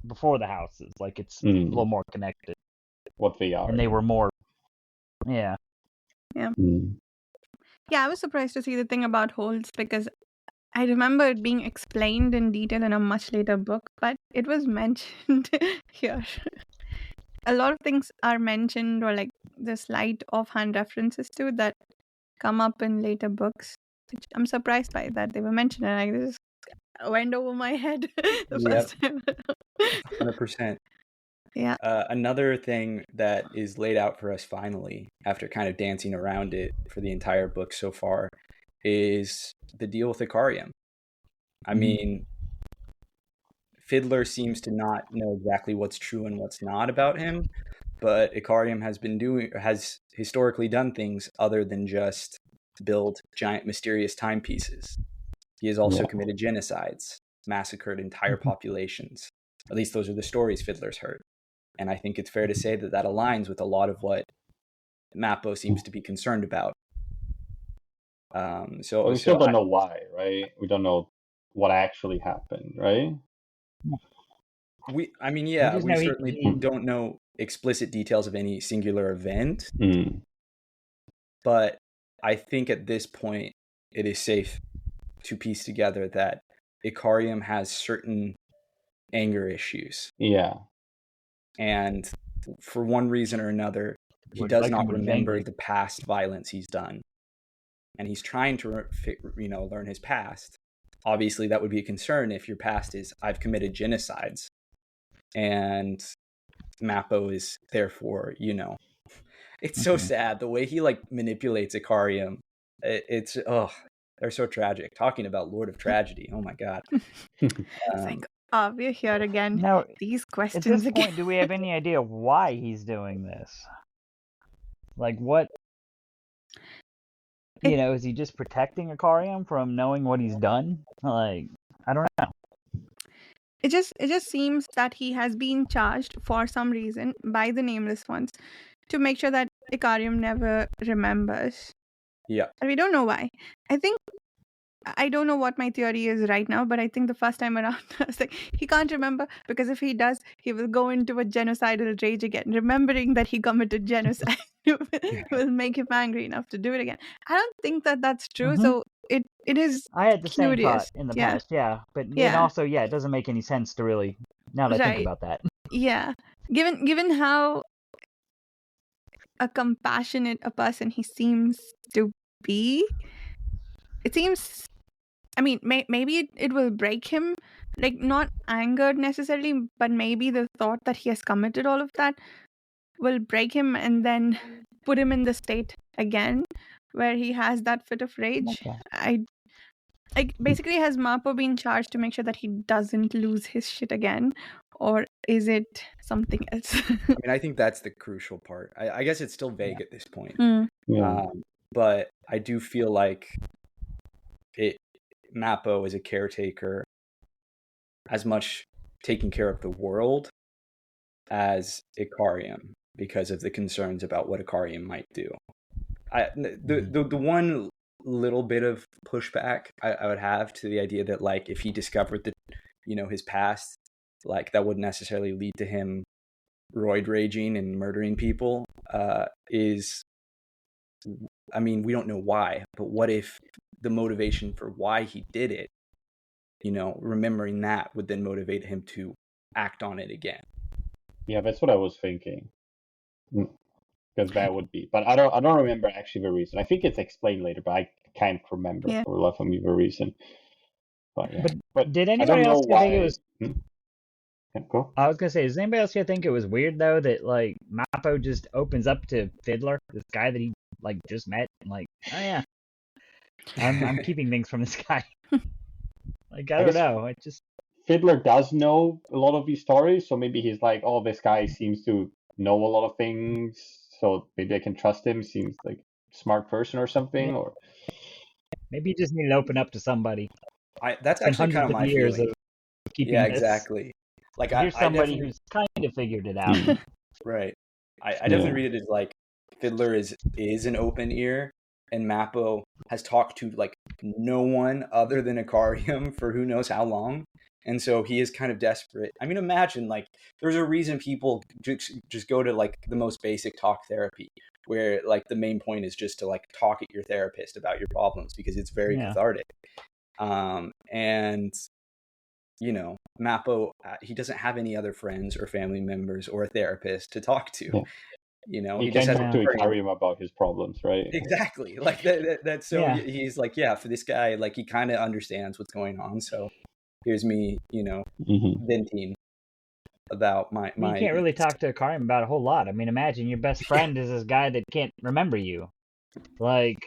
before the houses. Like it's a little more connected. What they are. And they were more. Yeah. Yeah. Yeah, I was surprised to see the thing about holds because I remember it being explained in detail in a much later book, but it was mentioned here. A lot of things are mentioned or like the slight offhand references to that come up in later books, which I'm surprised by that they were mentioned. And I just went over my head the first time. 100%. Yeah. Another thing that is laid out for us finally, after kind of dancing around it for the entire book so far, is the deal with Icarium. I mean, Fiddler seems to not know exactly what's true and what's not about him, but Icarium has historically done things other than just build giant mysterious timepieces. He has also committed genocides, massacred entire populations. At least those are the stories Fiddler's heard. And I think it's fair to say that aligns with a lot of what Mappo seems to be concerned about. We still don't know why, right? We don't know what actually happened, right? We certainly don't know explicit details of any singular event. But I think at this point, it is safe to piece together that Icarium has certain anger issues. Yeah. And for one reason or another, he does not remember the past violence he's done. And he's trying to, learn his past. Obviously, that would be a concern if your past is, I've committed genocides. And Mappo is therefore, it's so sad. The way he, manipulates Icarium, they're so tragic. Talking about Lord of Tragedy. Oh, my God. We're here again. Now, these questions at this again. point, do we have any idea why he's doing this? Like, what? Is he just protecting Icarium from knowing what he's done? Like, I don't know. It just seems that he has been charged for some reason by the Nameless Ones to make sure that Icarium never remembers. Yeah. And we don't know why. I don't know what my theory is right now, but I think the first time around, I was like, he can't remember because if he does, he will go into a genocidal rage again. Remembering that he committed genocide will make him angry enough to do it again. I don't think that that's true. So it is. I had the curious. same thought in the past, but then also, it doesn't make any sense to really. Now that I think about that. Yeah, given how a compassionate a person he seems to be, it seems. I mean, maybe it will break him, like not angered necessarily, but maybe the thought that he has committed all of that will break him and then put him in the state again where he has that fit of rage. Basically, has Mappo been charged to make sure that he doesn't lose his shit again, or is it something else? I mean, I think that's the crucial part. I guess it's still vague at this point, but I do feel like Mappo is a caretaker, as much taking care of the world as Icarium because of the concerns about what Icarium might do. The one little bit of pushback I would have to the idea that if he discovered his past, that wouldn't necessarily lead to him roid raging and murdering people is, I mean, we don't know why, but what if the motivation for why he did it, remembering that would then motivate him to act on it again? Yeah, that's what I was thinking. because that would be. But I don't remember actually the reason. I think it's explained later, but I can't remember for the life of me the reason. But yeah, but did I anybody don't know else why. think it was? Yeah, go. I was gonna say, does anybody else here think it was weird though that like Mappo just opens up to Fiddler, this guy that he like just met, and like, oh yeah, I'm keeping things from this guy. Like I don't know, it just Fiddler does know a lot of these stories, so maybe he's like, oh, this guy seems to know a lot of things, so maybe I can trust him. Seems like a smart person or something, or maybe you just need to open up to somebody. That's actually kind of my years feeling. of keeping Yeah, this. exactly. Like Here's somebody definitely, who's kind of figured it out. right. I definitely read it as like Fiddler is an open ear, and Mappo has talked to like no one other than Icarium for who knows how long, and so he is kind of desperate. I mean, imagine like there's a reason people just go to like the most basic talk therapy, where like the main point is just to like talk at your therapist about your problems because it's very cathartic. And you know, Mappo, he doesn't have any other friends or family members or a therapist to talk to. Yeah. You know, he can't talk to Icarium about his problems, right? Exactly. Like that's so he's like, yeah, for this guy, like he kind of understands what's going on. So here's me, you know, venting about my. You can't really talk to Icarium about a whole lot. I mean, imagine your best friend is this guy that can't remember you. Like,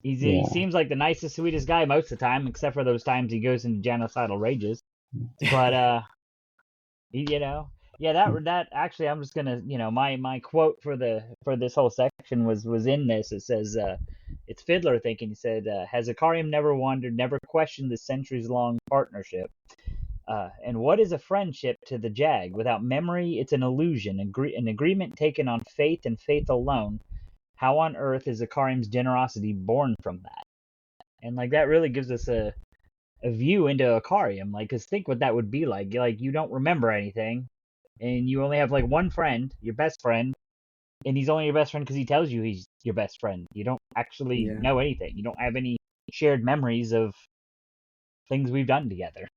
he seems like the nicest, sweetest guy most of the time, except for those times he goes into genocidal rages. But you know, yeah, that actually, I'm just gonna, you know, my quote for this whole section was in this. It says, it's Fiddler thinking. He said, has Icarium never wondered, never questioned the centuries-long partnership? And what is a friendship to the Jag? Without memory, it's an illusion, an agreement taken on faith and faith alone. How on earth is Icarium's generosity born from that? And like that really gives us a view into Icarium. Like, cause think what that would be like. Like you don't remember anything, and you only have like one friend, your best friend, and he's only your best friend because he tells you he's your best friend. You don't actually know anything. You don't have any shared memories of things we've done together.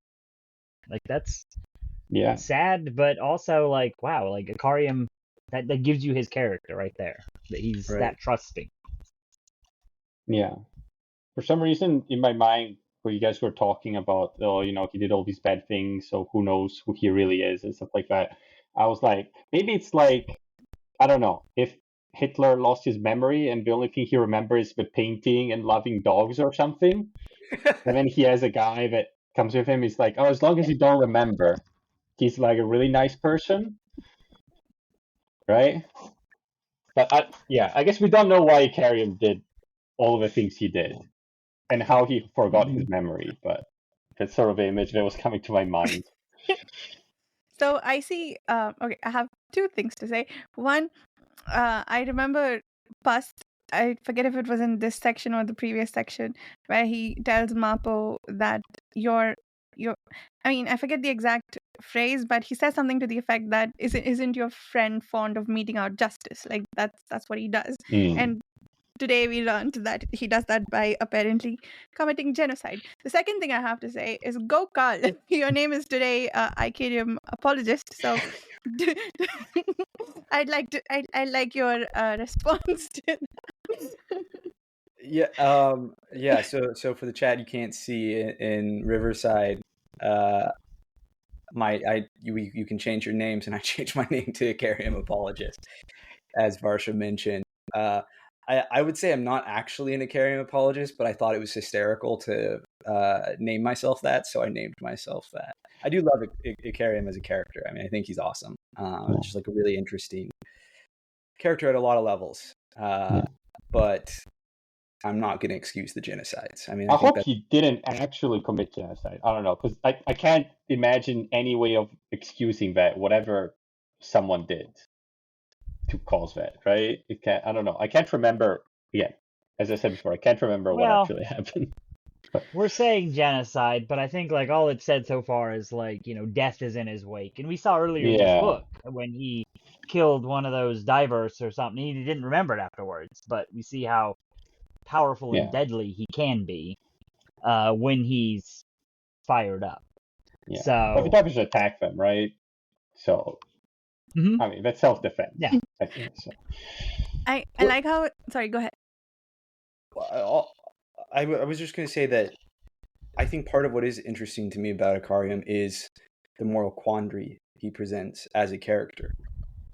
Like that's sad, but also like wow, like Icarium, that gives you his character right there. That he's that trusting. Yeah. For some reason in my mind, where you guys were talking about, oh, you know, he did all these bad things, so who knows who he really is and stuff like that. I was like, maybe it's like, I don't know, if Hitler lost his memory and the only thing he remembers is the painting and loving dogs or something, and then he has a guy that comes with him. He's like, oh, as long as you don't remember, he's like a really nice person, right? But I guess we don't know why Icarium did all of the things he did and how he forgot his memory, but that's sort of the image that was coming to my mind. So I see, okay, I have two things to say. One, I remember I forget if it was in this section or the previous section, where he tells Mappo that I mean, I forget the exact phrase, but he says something to the effect that isn't your friend fond of meting out justice? Like that's what he does. And today we learned that he does that by apparently committing genocide. The second thing I have to say is go Carl. Your name is today Icarium apologist. So I'd like your response to that. Yeah. So for the chat, you can't see in Riverside. You can change your names, and I changed my name to Icarium apologist, as Varsha mentioned. I would say I'm not actually an Icarium apologist, but I thought it was hysterical to name myself that, so I named myself that. I do love Icarium as a character. I mean, I think he's awesome. Just like a really interesting character at a lot of levels. But I'm not going to excuse the genocides. I mean, I hope he didn't actually commit genocide. I don't know, because I can't imagine any way of excusing that, whatever someone did to cause that, right? I don't know. I can't remember. Yeah, as I said before, I can't remember what actually happened. We're saying genocide, but I think like all it's said so far is like, you know, death is in his wake. And we saw earlier in this book when he killed one of those divers or something, he didn't remember it afterwards. But we see how powerful and deadly he can be when he's fired up. Yeah. But the divers attack them, right? So I mean, that's self-defense. Yeah. I think so. I like how. Sorry, go ahead. I was just going to say that I think part of what is interesting to me about Icarium is the moral quandary he presents as a character.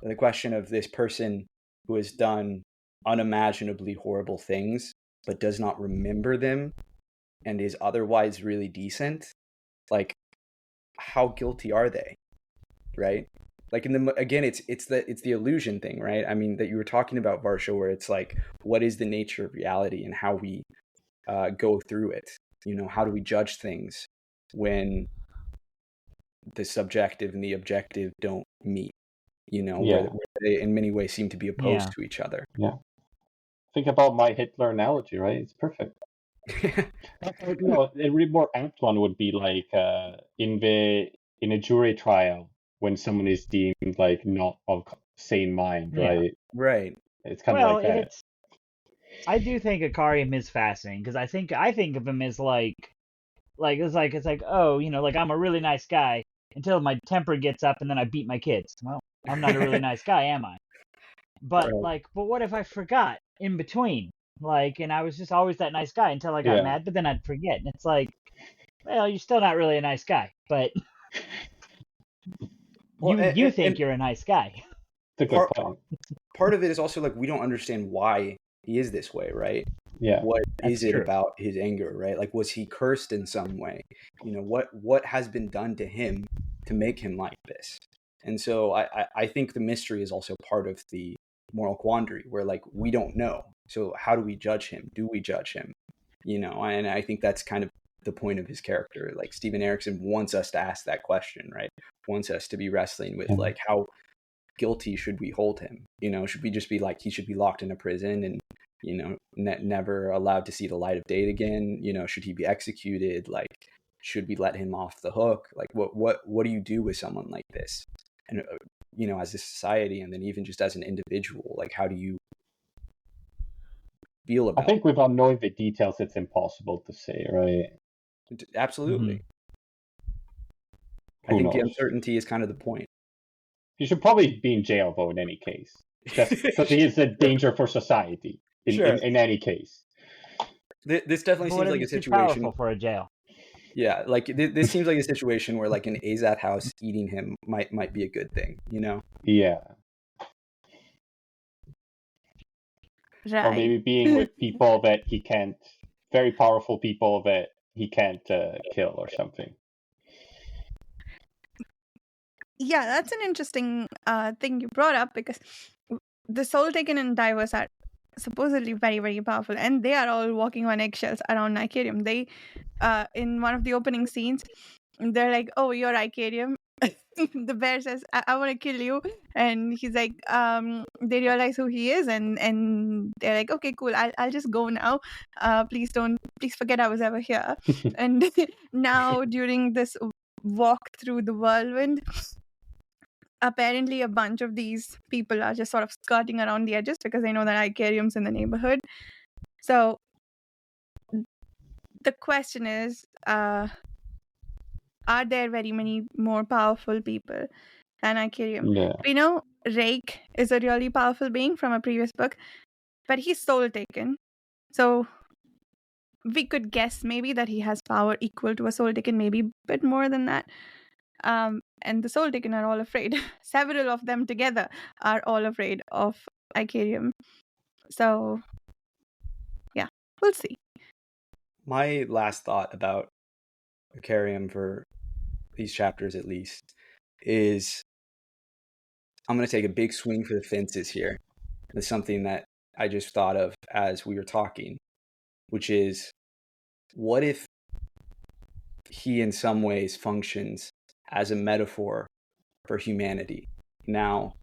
The question of this person who has done unimaginably horrible things, but does not remember them and is otherwise really decent. Like, how guilty are they? Right? Like it's the illusion thing, right? I mean, that you were talking about, Varsha, where it's like, what is the nature of reality and how we go through it? How do we judge things when the subjective and the objective don't meet? Where they in many ways seem to be opposed to each other. Yeah. Think about my Hitler analogy, right? It's perfect. A really more apt one would be like in a jury trial when someone is deemed like not of sane mind, right? Right. It's kind of like that. I do think Icarium is fascinating because I think of him as like it's like, oh, like I'm a really nice guy until my temper gets up and then I beat my kids. Well, I'm not a really nice guy, am I? But but what if I forgot in between? And I was just always that nice guy until I got mad, but then I'd forget. And it's like, well, you're still not really a nice guy, but you think you're a nice guy. Part of it is also like we don't understand why he is this way, right? Yeah. What is it about his anger, right? Like, was he cursed in some way? What has been done to him to make him like this? And so I think the mystery is also part of the moral quandary where like we don't know. So how do we judge him? Do we judge him? And I think that's kind of the point of his character. Like Steven Erikson wants us to ask that question, right? Wants us to be wrestling with like how guilty should we hold him? Should we just be like he should be locked in a prison and never allowed to see the light of day again? Should he be executed? Like, should we let him off the hook? Like, what do you do with someone like this? And as a society, and then even just as an individual, like, how do you feel about? I think without knowing the details, it's impossible to say, right? Absolutely. Mm-hmm. I think the uncertainty is kind of the point. He should probably be in jail, though, in any case, because he is a danger for society in any case. This definitely seems like a situation powerful for a jail. Yeah, like this seems like a situation where like an Azat house eating him might be a good thing, Yeah. Right. Or maybe being with people that he can't, very powerful people that he can't kill or something. Yeah, that's an interesting thing you brought up because the Soul Taken and Divers are supposedly very, very powerful, and they are all walking on eggshells around Icarium. They, in one of the opening scenes, they're like, "Oh, you're Icarium." The bear says, "I want to kill you," and he's like, they realize who he is, and they're like, "Okay, cool. I'll just go now. Please forget I was ever here." And now during this walk through the whirlwind, apparently a bunch of these people are just sort of skirting around the edges because they know that Icarium's in the neighborhood. So the question is, are there very many more powerful people than Icarium? Yeah. We know Rake is a really powerful being from a previous book, but he's soul taken. So we could guess maybe that he has power equal to a soul taken, maybe a bit more than that. And the Soul Taken are all afraid. Several of them together are all afraid of Icarium. So, yeah, we'll see. My last thought about Icarium for these chapters, at least, is I'm going to take a big swing for the fences here. It's something that I just thought of as we were talking, which is, what if he in some ways functions as a metaphor for humanity? Now,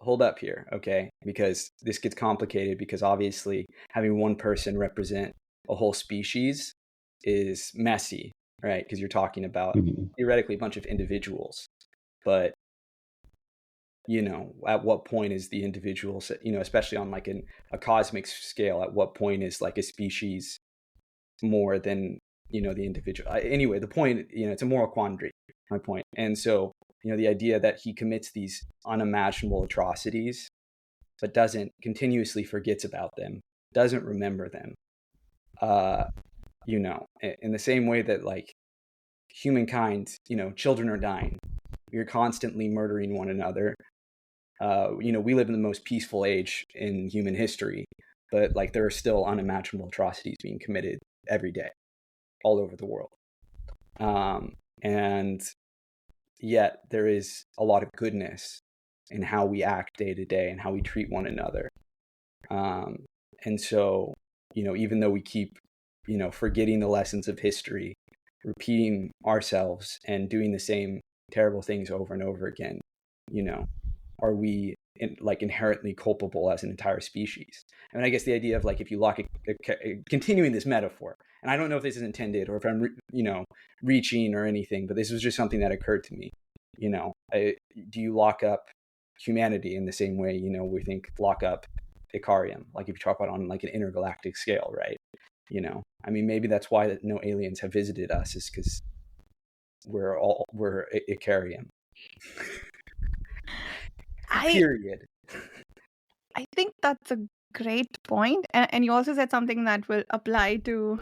hold up here, okay? Because this gets complicated because obviously having one person represent a whole species is messy, right? Because you're talking about theoretically a bunch of individuals. But, at what point is the individual, especially on like a cosmic scale, at what point is like a species more than, the individual? Anyway, the point, it's a moral quandary, my point. And so, the idea that he commits these unimaginable atrocities but continuously forgets about them, doesn't remember them. In the same way that like humankind, children are dying. We're constantly murdering one another. We live in the most peaceful age in human history, but like there are still unimaginable atrocities being committed every day all over the world. And yet there is a lot of goodness in how we act day to day and how we treat one another. And so, even though we keep, forgetting the lessons of history, repeating ourselves and doing the same terrible things over and over again, are we inherently culpable as an entire species? I mean, I guess the idea of like, if you lock continuing this metaphor, and I don't know if this is intended or if I'm, reaching or anything, but this was just something that occurred to me. Do you lock up humanity in the same way, we think lock up Icarium, like if you talk about on like an intergalactic scale, right? I mean, maybe that's why that no aliens have visited us, is because we're Icarium. Period. I think that's a great point, and you also said something that will apply to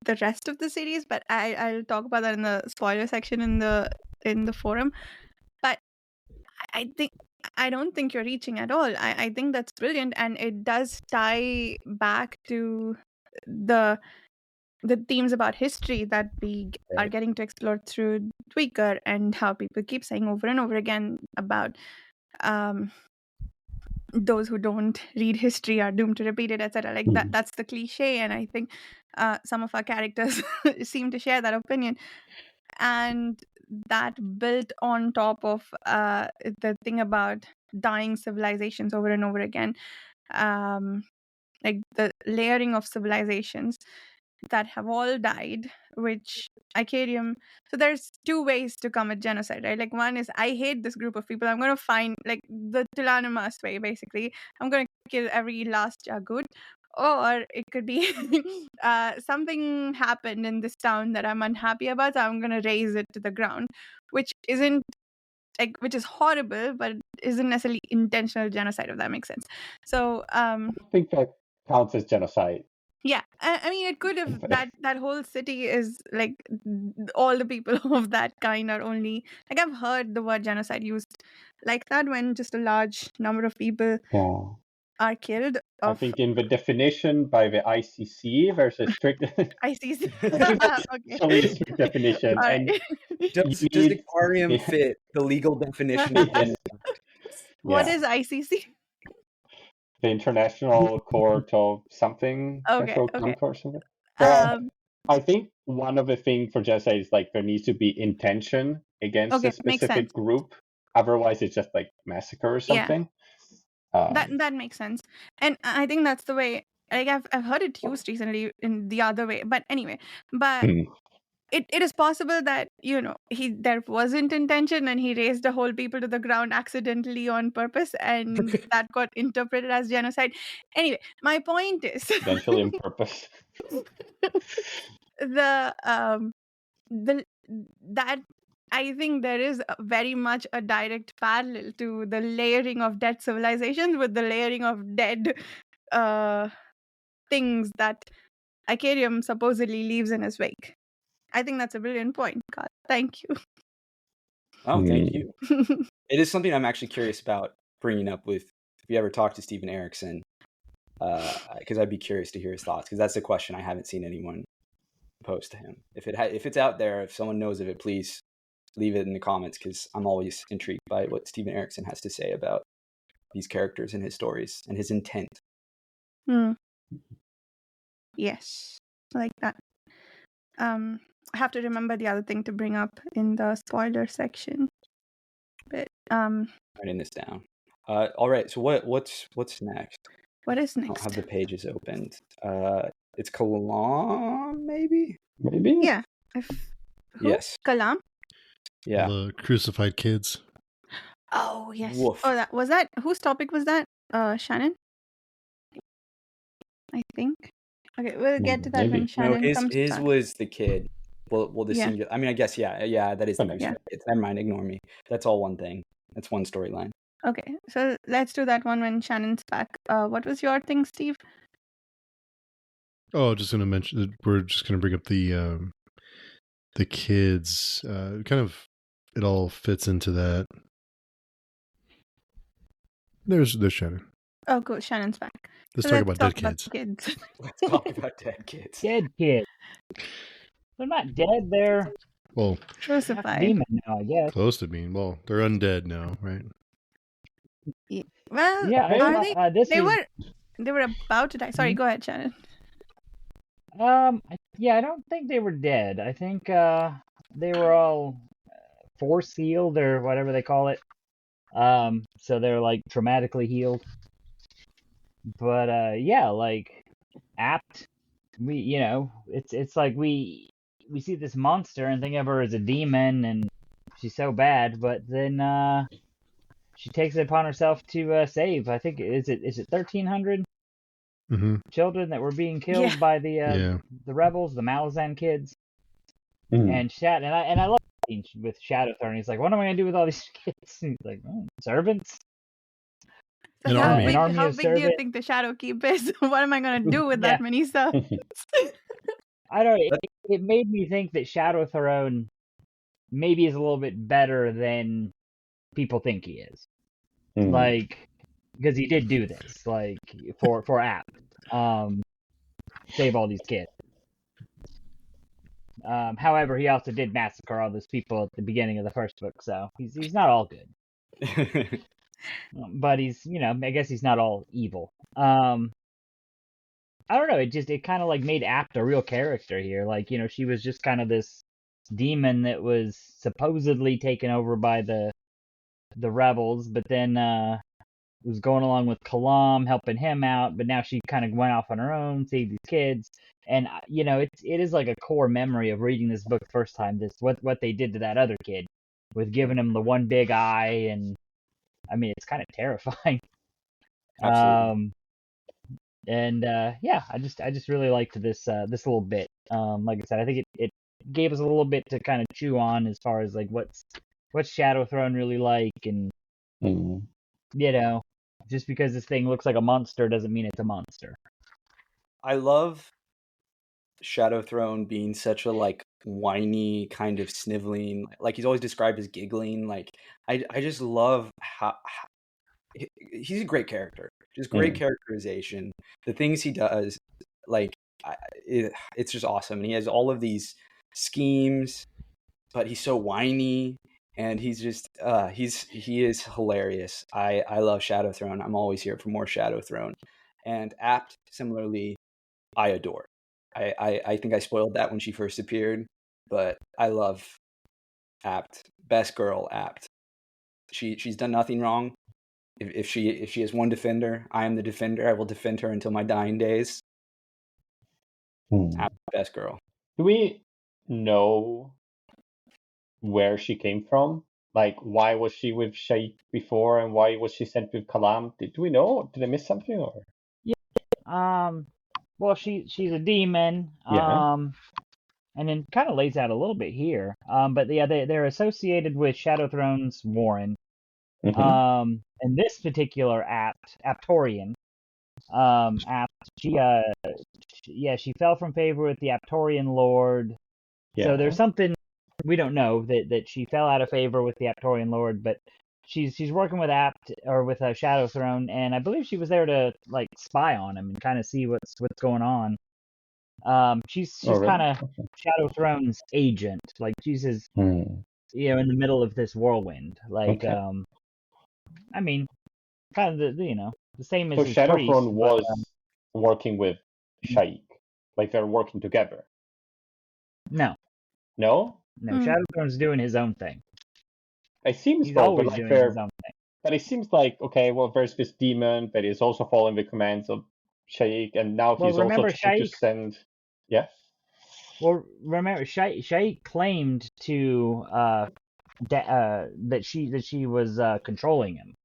the rest of the series, but I'll talk about that in the spoiler section in the forum. But I don't think you're reaching at all. I think that's brilliant, and it does tie back to the themes about history that we are getting to explore through Tweaker, and how people keep saying over and over again about those who don't read history are doomed to repeat it, etc. Like that's the cliche, and I think some of our characters seem to share that opinion. And that built on top of the thing about dying civilizations over and over again, like the layering of civilizations that have all died, which Icarium. So there's two ways to commit genocide, right? Like one is, I hate this group of people, I'm going to find, like the T'lan Imass way, basically. I'm going to kill every last Jagut. Or it could be something happened in this town that I'm unhappy about, so I'm going to raise it to the ground, which is horrible, but isn't necessarily intentional genocide, if that makes sense. So I think that counts as genocide. Yeah, I mean, it could have that whole city is like all the people of that kind are only, like, I've heard the word genocide used like that when just a large number of people are killed. I think in the definition by the ICC, there's a strict ICC. Actually a strict definition. Right. And does Icarium fit the legal definition of genocide? What is ICC? The International Court of something. Okay. Or something. I think one of the things for genocide is like there needs to be intention against a specific group. Otherwise, it's just like massacre or something. Yeah. That makes sense, and I think that's the way. Like I've heard it used recently in the other way, but anyway, It is possible that there wasn't intention and he raised the whole people to the ground accidentally on purpose, and that got interpreted as genocide. Anyway, my point is eventually on purpose. That I think there is very much a direct parallel to the layering of dead civilizations with the layering of dead things that Icarium supposedly leaves in his wake. I think that's a brilliant point, God. Thank you. Oh, thank you. It is something I'm actually curious about bringing up with, if you ever talk to Stephen Erikson, because I'd be curious to hear his thoughts, because that's a question I haven't seen anyone pose to him. If it's out there, if someone knows of it, please leave it in the comments, because I'm always intrigued by what Stephen Erikson has to say about these characters and his stories and his intent. Yes, like that. I have to remember the other thing to bring up in the spoiler section. But writing this down. All right. So what's next? What is next? I don't have the pages opened. It's Kalam, maybe. Yeah. Yes. Kalam. Yeah. The crucified kids. Oh yes. Woof. Oh, was that whose topic was that? Shannon, I think. Okay, we'll get to that when Shannon comes. His was the kid. Well, the singular. I mean, I guess, yeah, that is the crucified kids. Never mind, ignore me. That's all one thing. That's one storyline. Okay, so let's do that one when Shannon's back. What was your thing, Steve? Oh, just going to mention that we're just going to bring up the kids. Kind of, it all fits into that. There's Shannon. Oh, cool. Shannon's back. Let's So talk about dead about kids. kids. Let's talk about dead kids. Dead kids. They're not dead. They're Well, half Crucified. demon now, I guess. close to being. Well, they're undead now, right? Well, Yeah, are they? this They is. were about to die. Sorry, go ahead, Shannon. Yeah, I don't think they were dead. I think they were all force healed or whatever they call it. So they're like traumatically healed. But yeah, like Apt, it's like we see this monster and think of her as a demon and she's so bad, but then she takes it upon herself to save. I think is it 1300 Mm-hmm. children that were being killed by the rebels, the Malazan kids. And I love with Shadowthrone. He's like, what am I gonna do with all these kids? And he's like, servants. So An how army. big do you think the Shadow Keep is? What am I gonna do with that many stuff? I don't know. It made me think that Shadowthrone maybe is a little bit better than people think he is. Like, because he did do this, like for Apt, save all these kids. However, he also did massacre all those people at the beginning of the first book, so he's not all good. But he's, I guess he's not all evil. I don't know. It kind of like made Apt a real character here. Like, she was just kind of this demon that was supposedly taken over by the rebels, but then was going along with Kalam, helping him out. But now she kind of went off on her own, saved these kids. And it is like a core memory of reading this book the first time. This what they did to that other kid, with giving him the one big eye, and I mean it's kind of terrifying. Absolutely. Yeah, I just really liked this little bit. Like I said, I think it gave us a little bit to kind of chew on as far as like what's Shadowthrone really like, and just because this thing looks like a monster doesn't mean it's a monster. I love Shadowthrone being such a like whiny kind of sniveling, like he's always described as giggling. Like I just love how he's a great character, just great characterization. The things he does, like it's just awesome. And he has all of these schemes, but he's so whiny, and he's just he is hilarious. I love Shadowthrone. I'm always here for more Shadowthrone. And Apt, similarly, I adore. I think I spoiled that when she first appeared, but I love Apt. Best girl, Apt. She's done nothing wrong. If she has one defender, I am the defender. I will defend her until my dying days. Apt, best girl. Do we know where she came from? Like, why was she with Shaikh before, and why was she sent with Kalam? Do we know? Did I miss something? Or well, she's a demon. And then kind of lays out a little bit here. But yeah, they're associated with Shadowthrone's Warren. And this particular Aptorian, Apt, she fell from favor with the Aptorian Lord. Yeah. So there's something we don't know that she fell out of favor with the Aptorian Lord, but she's working with Apt or with Shadowthrone, and I believe she was there to like spy on him and kind of see what's going on. She's kind of Shadowthrone's agent. Like she's his, in the middle of this whirlwind. Like, I mean, kind of the same as his Shadowthrone priest, was working with Shaikh. Like they're working together. No. Shadowthrone's doing his own thing. It seems he's always doing his own thing. But it seems like there's this demon that is also following the commands of Shaikh, and now he's also trying to send. Yeah. Well, remember, Shaikh claimed to that she was controlling him,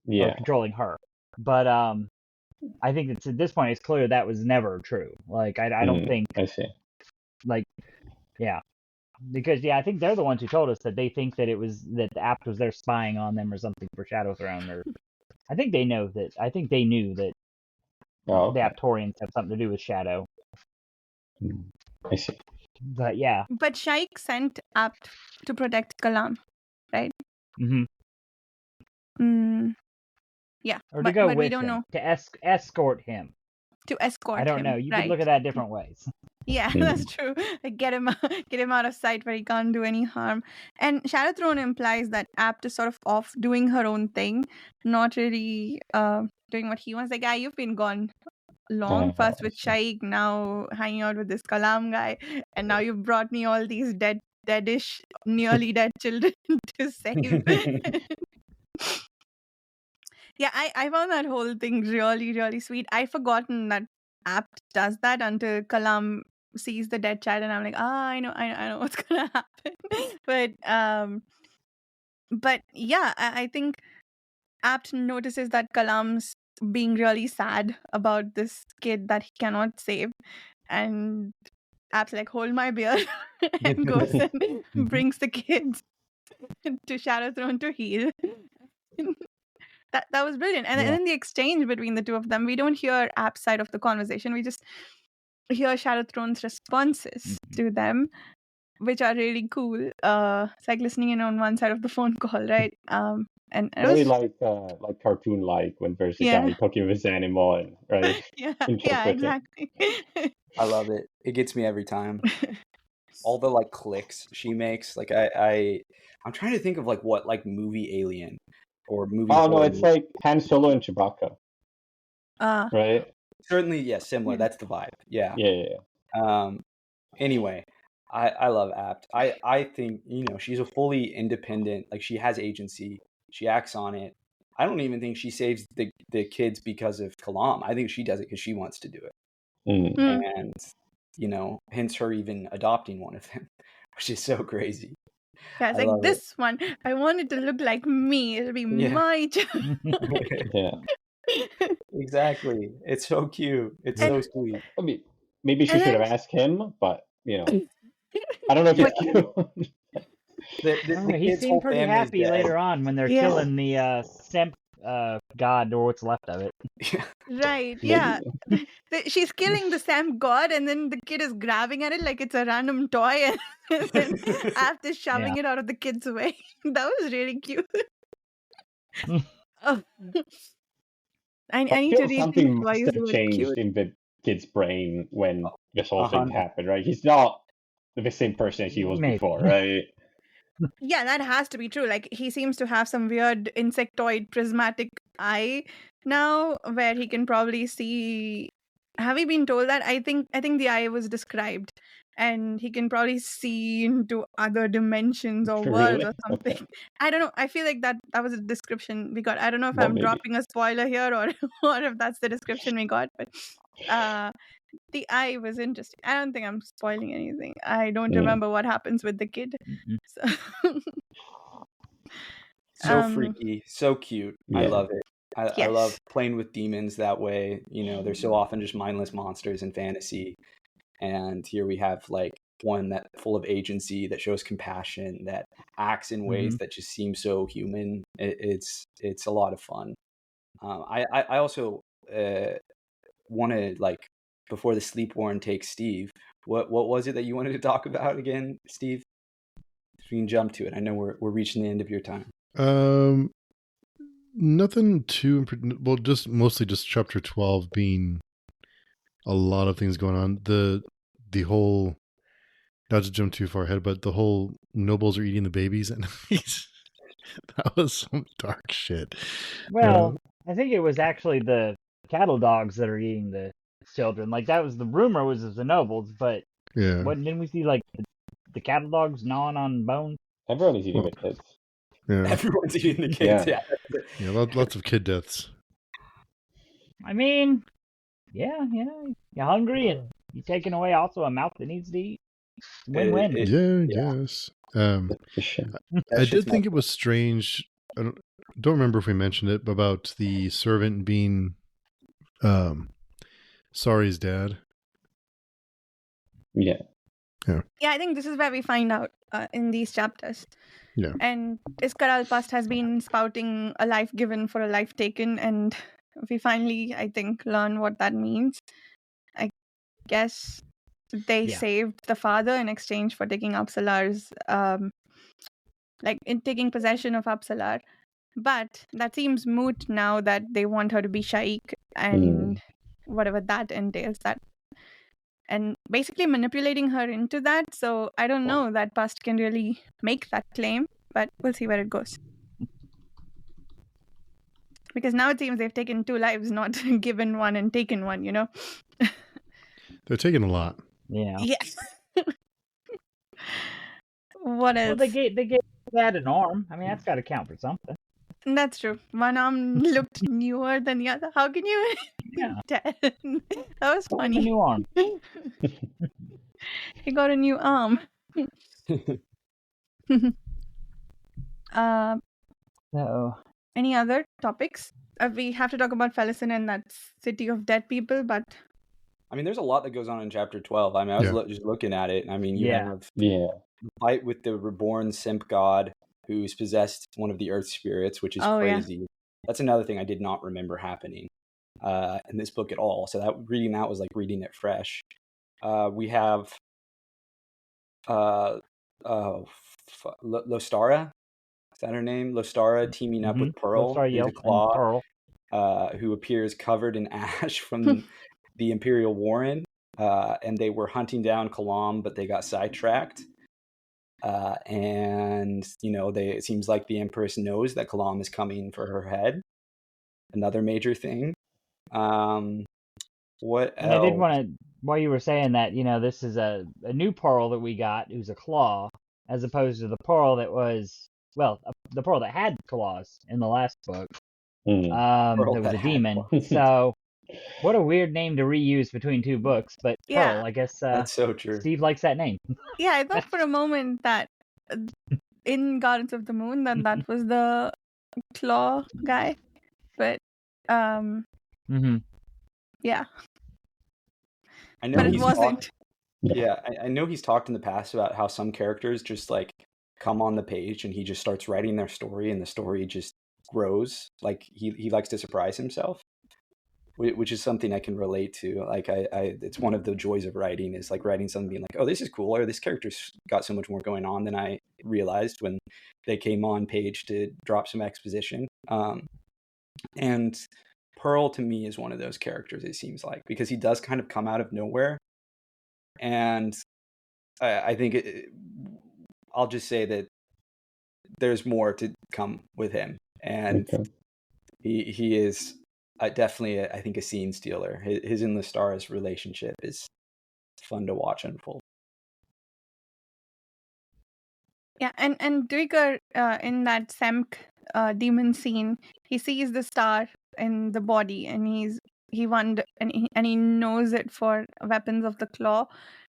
or controlling her. But I think that at this point it's clear that was never true. Like I don't think. I see. Like, yeah. Because I think they're the ones who told us that they think that it was that the Apt was there spying on them or something for Shadowthrone, or I think they know that. I think they knew that the Aptorians have something to do with Shadow. I see. But yeah. But Shaik sent Apt to protect Kalam, right? Yeah. Or to but go but with we don't him, know. to escort him. To escort him. I don't know. You could look at that different ways. Yeah, that's true. Like, get him out of sight where he can't do any harm. And Shadowthrone implies that Apt is sort of off doing her own thing, not really doing what he wants. Like, you've been gone long, first with Shaik, now hanging out with this Kalam guy, and now you've brought me all these deadish, nearly dead children to save. Yeah, I found that whole thing really, really sweet. I'd forgotten that Apt does that until Kalam sees the dead child, and I'm like, I know what's gonna happen. But yeah, I think Apt notices that Kalam's being really sad about this kid that he cannot save, and Apt's like, hold my beer, and goes and brings the kids to Shadowthrone to heal. That was brilliant. And then the exchange between the two of them, we don't hear Apt's side of the conversation. We just hear Shadowthrone's responses to them, which are really cool. It's like listening in on one side of the phone call, right? And it very was like cartoon like when there's a guy talking with his animal, and right? Yeah, exactly. I love it. It gets me every time. All the like clicks she makes. Like I'm trying to think of like what like movie Alien or movie. Oh no, it's like Han Solo and Chewbacca. Right? Certainly, yeah, similar. That's the vibe. Yeah. Yeah. Anyway, I love Apt. I think, she's a fully independent, like she has agency. She acts on it. I don't even think she saves the kids because of Kalam. I think she does it because she wants to do it. And, hence her even adopting one of them, which is so crazy. Yeah, it's like this one. I want it to look like me. It'll be my child. Yeah. Exactly. It's so cute. It's so sweet. I mean, maybe she should have asked him, but I don't know if it's cute. He seemed pretty happy later on when they're killing the Semp god, or what's left of it. Right, yeah. She's killing the Semp god, and then the kid is grabbing at it like it's a random toy, and then after shoving it out of the kid's way. That was really cute. I need to read something must have changed in the kid's brain when this whole thing happened, right? He's not the same person as he was before, right? Yeah, that has to be true. Like, he seems to have some weird insectoid prismatic eye now, where he can probably see. Have we been told that? I think the eye was described, and he can probably see into other dimensions or worlds or something. Okay. I don't know. I feel like that was a description we got. I don't know if I'm dropping a spoiler here or if that's the description we got, but the eye was interesting. I don't think I'm spoiling anything. I don't remember what happens with the kid. So freaky, so cute. Yeah. I love it. I love playing with demons that way. They're so often just mindless monsters in fantasy. And here we have like one that full of agency, that shows compassion, that acts in ways that just seem so human. It's a lot of fun. I also want to, like, before the Sleepworn takes Steve, what was it that you wanted to talk about again, Steve? If we can jump to it. I know we're reaching the end of your time. Nothing too just mostly just chapter 12 being a lot of things going on. The whole, not to jump too far ahead, but the whole nobles are eating the babies, and that was some dark shit. Well, I think it was actually the cattle dogs that are eating the children. Like, that was the rumor, was the nobles, but didn't we see like the cattle dogs gnawing on bones? Everyone is eating the kids. Yeah. Everyone's eating the kids. Yeah, lots of kid deaths. I mean, you're hungry and you're taking away also a mouth that needs to eat. Win-win. Yes. I did think it was strange. I don't remember if we mentioned it, but about the servant being Sari's dad. Yeah. Yeah, I think this is where we find out in these chapters. Yeah. And Iskaralpast has been spouting a life given for a life taken, and we finally, I think, learn what that means. I guess they saved the father in exchange for taking Upsalar's, in taking possession of Upsalar. But that seems moot now that they want her to be Shaik and whatever that entails. That and basically manipulating her into that. So I don't know that Past can really make that claim, but we'll see where it goes. Because now it seems they've taken 2 lives, not given one and taken one, They're taking a lot. Yeah. Yes. What else? Well, they gave that an arm. I mean, that's got to count for something. That's true. One arm looked newer than the other. How can you tell? That was funny. A new arm. He got a new arm. So, any other topics? We have to talk about Felicin and that city of dead people, but I mean, there's a lot that goes on in chapter 12. I mean, I was just looking at it. I mean, you have the fight with the reborn simp god who's possessed one of the earth spirits, which is crazy. Yeah. That's another thing I did not remember happening in this book at all. So that reading that was like reading it fresh. We have Lostara. Is that her name? Lostara teaming up with Pearl, the Claw, who appears covered in ash from the Imperial Warren. And they were hunting down Kalam, but they got sidetracked. And, it seems like the Empress knows that Kalam is coming for her head. Another major thing. What else? I did want to, while you were saying that, this is a new Pearl that we got, who's a claw, as opposed to the Pearl that was, the Pearl that had claws in the last book. That was a demon. So, what a weird name to reuse between 2 books, but Pearl, I guess that's so true. Steve likes that name. Yeah, I thought for a moment that in Gardens of the Moon that was the claw guy, but yeah. I know but it wasn't. I know he's talked in the past about how some characters just like come on the page and he just starts writing their story and the story just grows. Like he likes to surprise himself, which is something I can relate to. Like it's one of the joys of writing is like writing something being like, oh, this is cool, or this character's got so much more going on than I realized when they came on page to drop some exposition. And Pearl to me is one of those characters, it seems like, because he does kind of come out of nowhere. And I think I'll just say that there's more to come with him. And he is definitely, I think, a scene stealer. His and Lestara's relationship is fun to watch unfold. Yeah, and Duiker in that Semk demon scene, he sees the star in the body, and he knows it for weapons of the claw,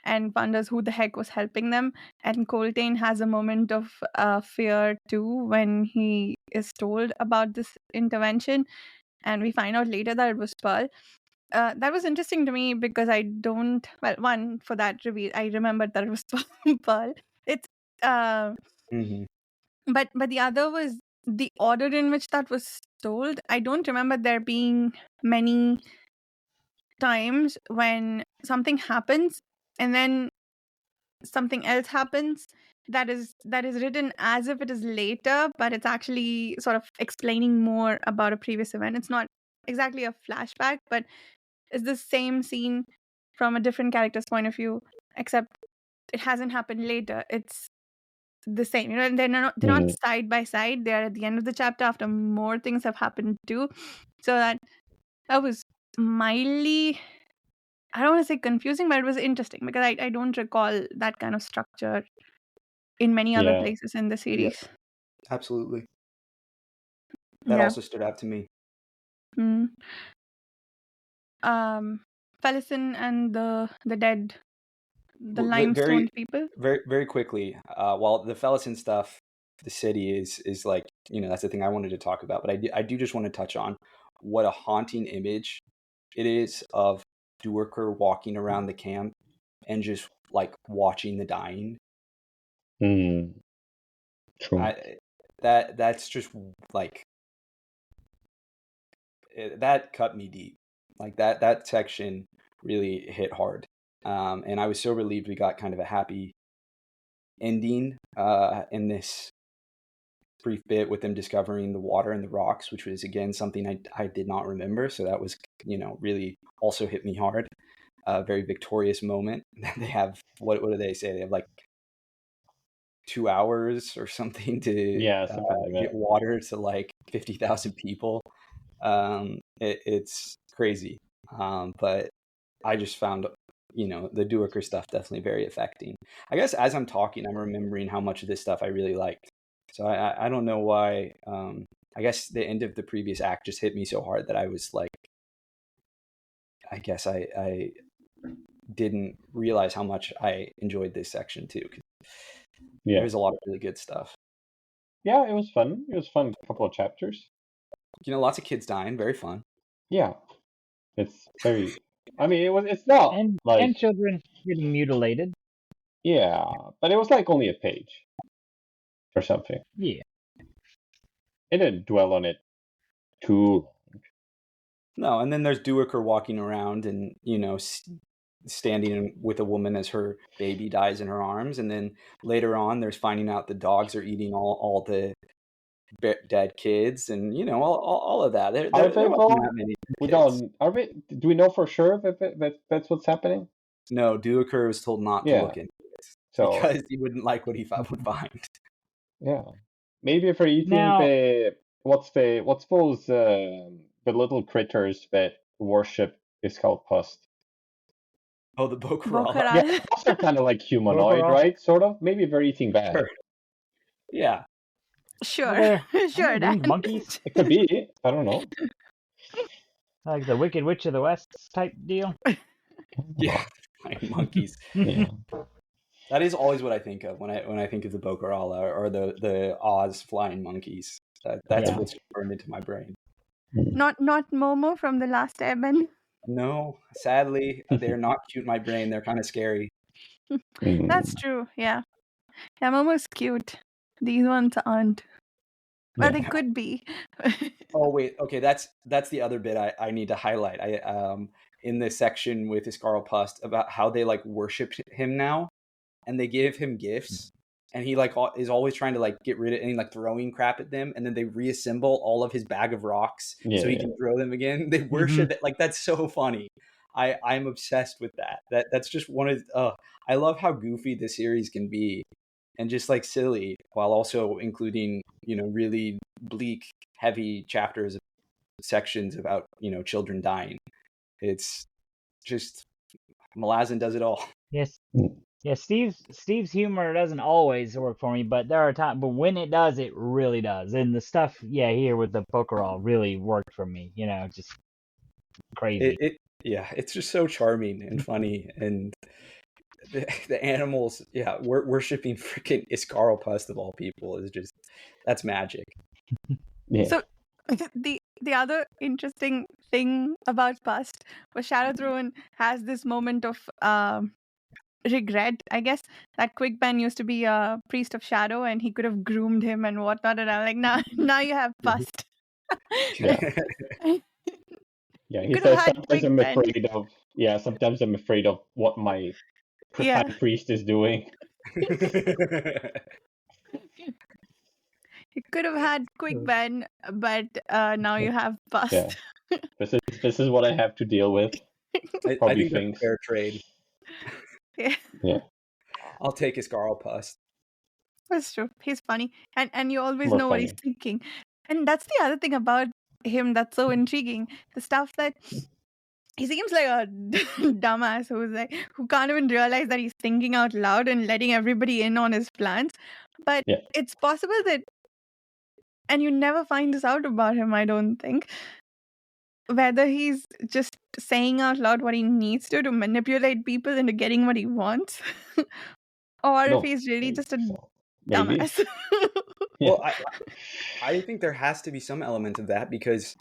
and wonders who the heck was helping them. And Coltane has a moment of fear too when he is told about this intervention, and we find out later that it was Pearl. That was interesting to me because I don't. Well, one, for that reveal, I remembered that it was Pearl. It's but the other was the order in which that was told. I don't remember there being many times when something happens and then something else happens that is written as if it is later, but it's actually sort of explaining more about a previous event. It's not exactly a flashback, but it's the same scene from a different character's point of view, except it hasn't happened later. It's the same, they're not side by side. They're at the end of the chapter after more things have happened too. So that was mildly, I don't want to say confusing, but it was interesting because I don't recall that kind of structure in many other places in the series. Yeah. Absolutely. That also stood out to me. Felicin and the dead, the limestone people. Very, very quickly, while the Felicin stuff, the city is like, that's the thing I wanted to talk about, but I do just want to touch on what a haunting image it is of Duiker walking around the camp and just like watching the dying. True. That's just like that cut me deep. Like that section really hit hard, and I was so relieved we got kind of a happy ending in this brief bit with them discovering the water and the rocks, which was again something I did not remember. So that was, really also hit me hard. A very victorious moment. They have what do they say? They have like 2 hours or something to something like get that. water to like 50,000 people. It's crazy. But I just found, the Duiker stuff definitely very affecting. I guess as I'm talking, I'm remembering how much of this stuff I really liked. So I don't know why. I guess the end of the previous act just hit me so hard that I was like, I guess I didn't realize how much I enjoyed this section too. Yeah, there's a lot of really good stuff. Yeah, it was fun. It was fun. A couple of chapters. Lots of kids dying. Very fun. Yeah, it's very. I mean, it's not and children getting mutilated. Yeah, but it was like only a page or something. Yeah. It didn't dwell on it too long. No, and then there's Duiker walking around and, standing with a woman as her baby dies in her arms. And then later on, there's finding out the dogs are eating all the dead kids and, all of that. There wasn't that many kids. Do we know for sure that that's what's happening? No, Duiker was told not to look into it because he wouldn't like what he would find. Yeah, maybe if they're eating what's those the little critters that worship Iskalpust. Oh, the Bokarala. Yeah, those are kind of like humanoid, right? Sort of. Maybe they're eating bad. Sure. Yeah. Sure. Sure, Dan. Monkeys. It could be. I don't know. Like the Wicked Witch of the West type deal. Yeah, like monkeys. Yeah. That is always what I think of when I think of the Bokarala or the Oz flying monkeys. That's what's burned into my brain. Not Momo from The Last Airbender. No, sadly, they're not cute in my brain. They're kind of scary. That's true. Yeah. Yeah, Momo's cute. These ones aren't. Well, they could be. Oh wait, okay. That's the other bit I need to highlight. In this section with Iskarlpust about how they like worship him now, and they give him gifts. And he like is always trying to like get rid of any like throwing crap at them, and then they reassemble all of his bag of rocks so he can throw them again. They worship it. Like that's so funny. I'm obsessed with that. That's just one of I love how goofy the series can be, and just like silly while also including really bleak, heavy chapters, sections about children dying. It's just Malazan does it all. Yes. Yeah, Steve's humor doesn't always work for me, but there are times. But when it does, it really does. And the stuff, here with the Bokarala really worked for me. Just crazy. It's just so charming and funny, and the animals, worshipping freaking Iskarlpust of all people is just that's magic. Yeah. So the other interesting thing about Pust was Shadowthrone has this moment of regret, I guess, that Quickban used to be a priest of shadow and he could have groomed him and whatnot, and I'm like, now you have Pust. Yeah, he says sometimes I'm afraid of what my high priest is doing. You could have had Quickban, but now you have Pust. Yeah. This is what I have to deal with. I think that's a fair trade. Yeah. I'll take Iskarlpust. That's true. He's funny. And you always know what he's thinking. And that's the other thing about him that's so intriguing. The stuff that he seems like a dumbass who can't even realize that he's thinking out loud and letting everybody in on his plans. But it's possible that, and you never find this out about him, I don't think, whether he's just saying out loud what he needs to manipulate people into getting what he wants, or if he's really just a dumbass. Well, I think there has to be some element of that because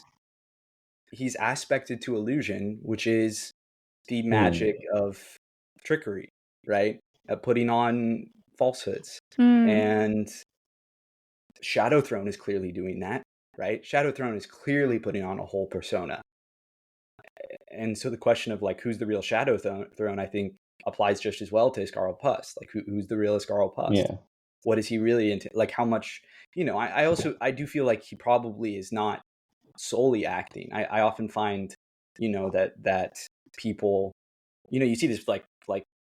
he's aspected to illusion, which is the magic of trickery, right? Putting on falsehoods. Mm. And Shadowthrone is clearly doing that, right? Shadowthrone is clearly putting on a whole persona. And so the question of like, who's the real Shadowthrone, I think applies just as well to Iskarl Pust. Like, who's the real Iskarl Pust? Yeah. What is he really into? Like, how much, I do feel like he probably is not solely acting. I often find, that people, you see this like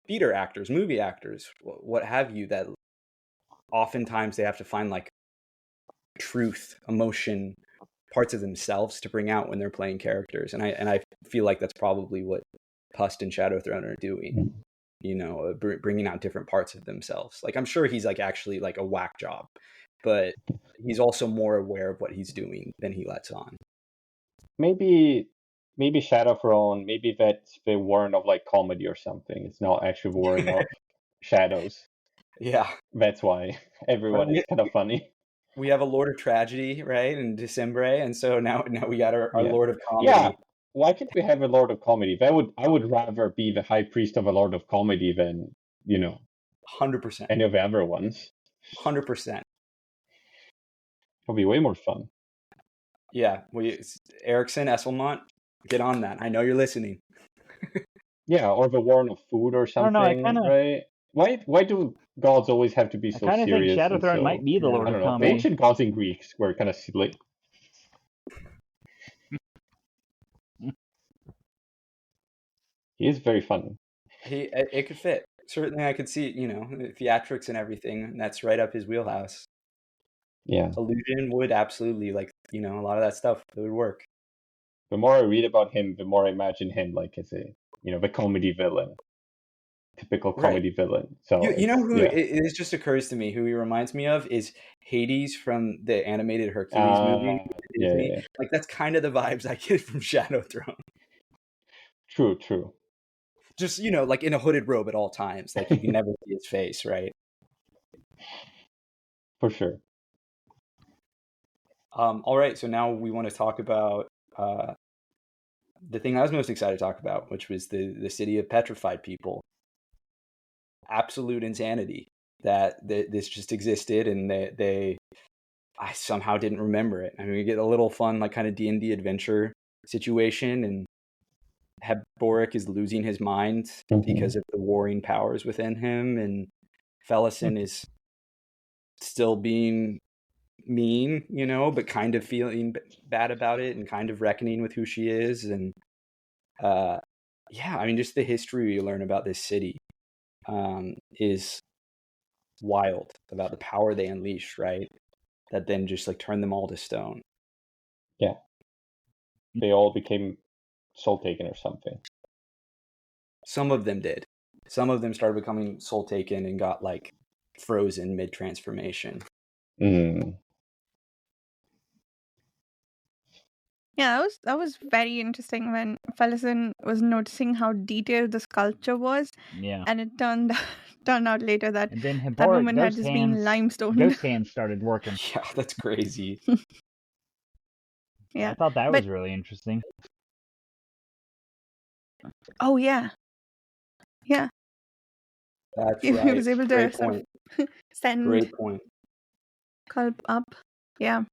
theater actors, movie actors, what have you, that oftentimes they have to find like truth, emotion, parts of themselves to bring out when they're playing characters. And I feel like that's probably what Pust and Shadowthrone are doing, bringing out different parts of themselves. Like, I'm sure he's like actually like a whack job, but he's also more aware of what he's doing than he lets on. Maybe Shadowthrone, maybe that's the warrant of like comedy or something. It's not actually warrant of shadows. Yeah. That's why everyone is kind of funny. We have a Lord of Tragedy, right, in December, and so now we got our Lord of Comedy. Yeah. Why can't we have a Lord of Comedy? I would rather be the high priest of a Lord of Comedy than 100%. any of the other ones. 100%. It'll be way more fun. Yeah, Erikson, Esselmont, get on that. I know you're listening. Yeah, or the Warren of Food or something, right? Why do gods always have to be so serious? I kind of think Shadowthrone might be the Lord of Comedy. Ancient gods in Greeks were kind of silly. He is very funny. It could fit. Certainly, I could see, theatrics and everything, and that's right up his wheelhouse. Yeah. Illusion would absolutely, like, a lot of that stuff, it would work. The more I read about him, the more I imagine him like as a, the comedy villain. Typical comedy villain. So who it just occurs to me who he reminds me of is Hades from the animated Hercules movie. Yeah. Like, that's kind of the vibes I get from Shadowthrone. True. Just, like in a hooded robe at all times. Like, you can never see his face, right? For sure. All right, so now we want to talk about the thing I was most excited to talk about, which was the city of petrified people. Absolute insanity that this just existed, and I somehow didn't remember it. I mean, we get a little fun, like, kind of D&D adventure situation, and Heboric is losing his mind because of the warring powers within him, and Felison is still being mean, but kind of feeling bad about it and kind of reckoning with who she is. And I mean, just the history you learn about this city is wild, about the power they unleashed, right? That then just like turned them all to stone. Yeah. They all became soul taken or something. Some of them did. Some of them started becoming soul taken and got like frozen mid transformation. Yeah, that was very interesting when Felison was noticing how detailed the sculpture was. Yeah. And it turned out later that and then that woman had just been limestone. Ghost hands started working. Yeah, that's crazy. Yeah. I thought that was really interesting. Oh, yeah. Yeah. That's He right. was able Great to point. send Great point. Culp up. Yeah.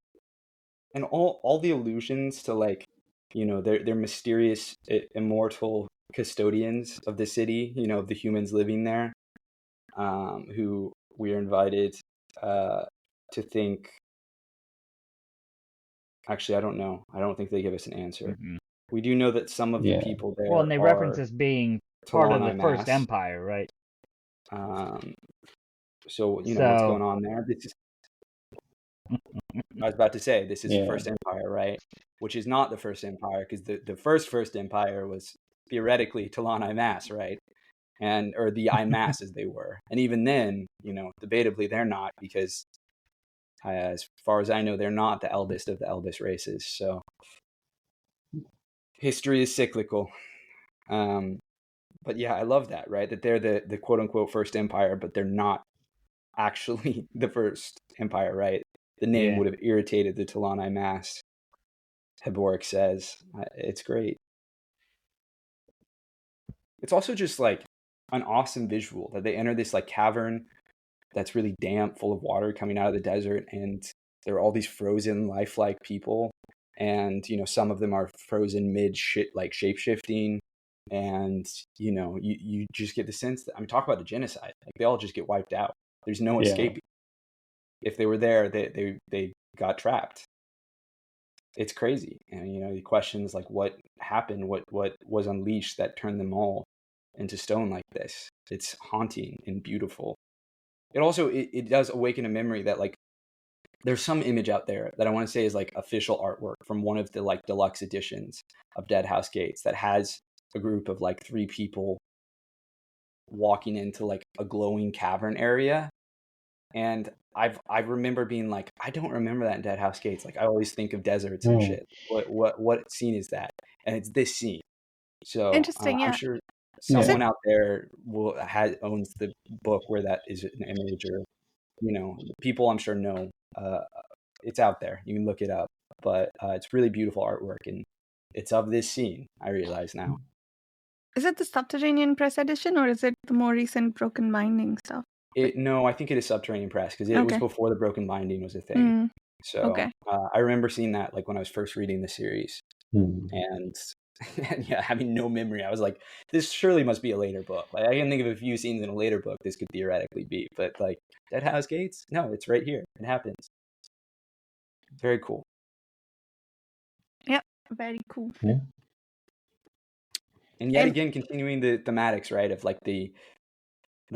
And all the allusions to, like, they're mysterious, immortal custodians of the city, of the humans living there, who we are invited to think. Actually, I don't know. I don't think they give us an answer. Mm-hmm. We do know that some of the people there. Well, and they reference as being part of the T'lan First Imass. Empire, right? So what's going on there? I was about to say, this is the First Empire, right? Which is not the First Empire, because the First Empire was theoretically T'lan Imass, right? Or the Imass as they were. And even then, debatably they're not, because as far as I know, they're not the eldest of the eldest races. So history is cyclical. But yeah, I love that, right? That they're the quote unquote First Empire, but they're not actually the First Empire, right? The name would have irritated the T'lan Imass, Heboric says. It's great. It's also just like an awesome visual that they enter this like cavern that's really damp, full of water coming out of the desert, and there are all these frozen lifelike people, and some of them are frozen mid like shape shifting, and you just get the sense that, I mean, talk about a genocide, like they all just get wiped out. There's no escaping. If they were there, they got trapped. It's crazy. And the questions like what happened, what was unleashed that turned them all into stone like this. It's haunting and beautiful. It also it does awaken a memory that like there's some image out there that I want to say is like official artwork from one of the like deluxe editions of Deadhouse Gates that has a group of like 3 people walking into like a glowing cavern area. And I remember being like, I don't remember that in Deadhouse Gates. Like I always think of deserts and shit. What scene is that? And it's this scene. So Interesting. I'm sure someone out there owns the book where that is an image, or people I'm sure know. It's out there. You can look it up. But it's really beautiful artwork, and it's of this scene. I realize now. Is it the Subterranean Press edition, or is it the more recent Broken Binding stuff? No, I think it is Subterranean Press, because it was before the Broken Binding was a thing. So I remember seeing that like when I was first reading the series, and yeah, having no memory. I was like, this surely must be a later book. Like I can think of a few scenes in a later book this could theoretically be, but like Deadhouse Gates, no, it's right here. It happens. Very cool. Yep, very cool. Yeah. And yet again, continuing the thematics, right, of like the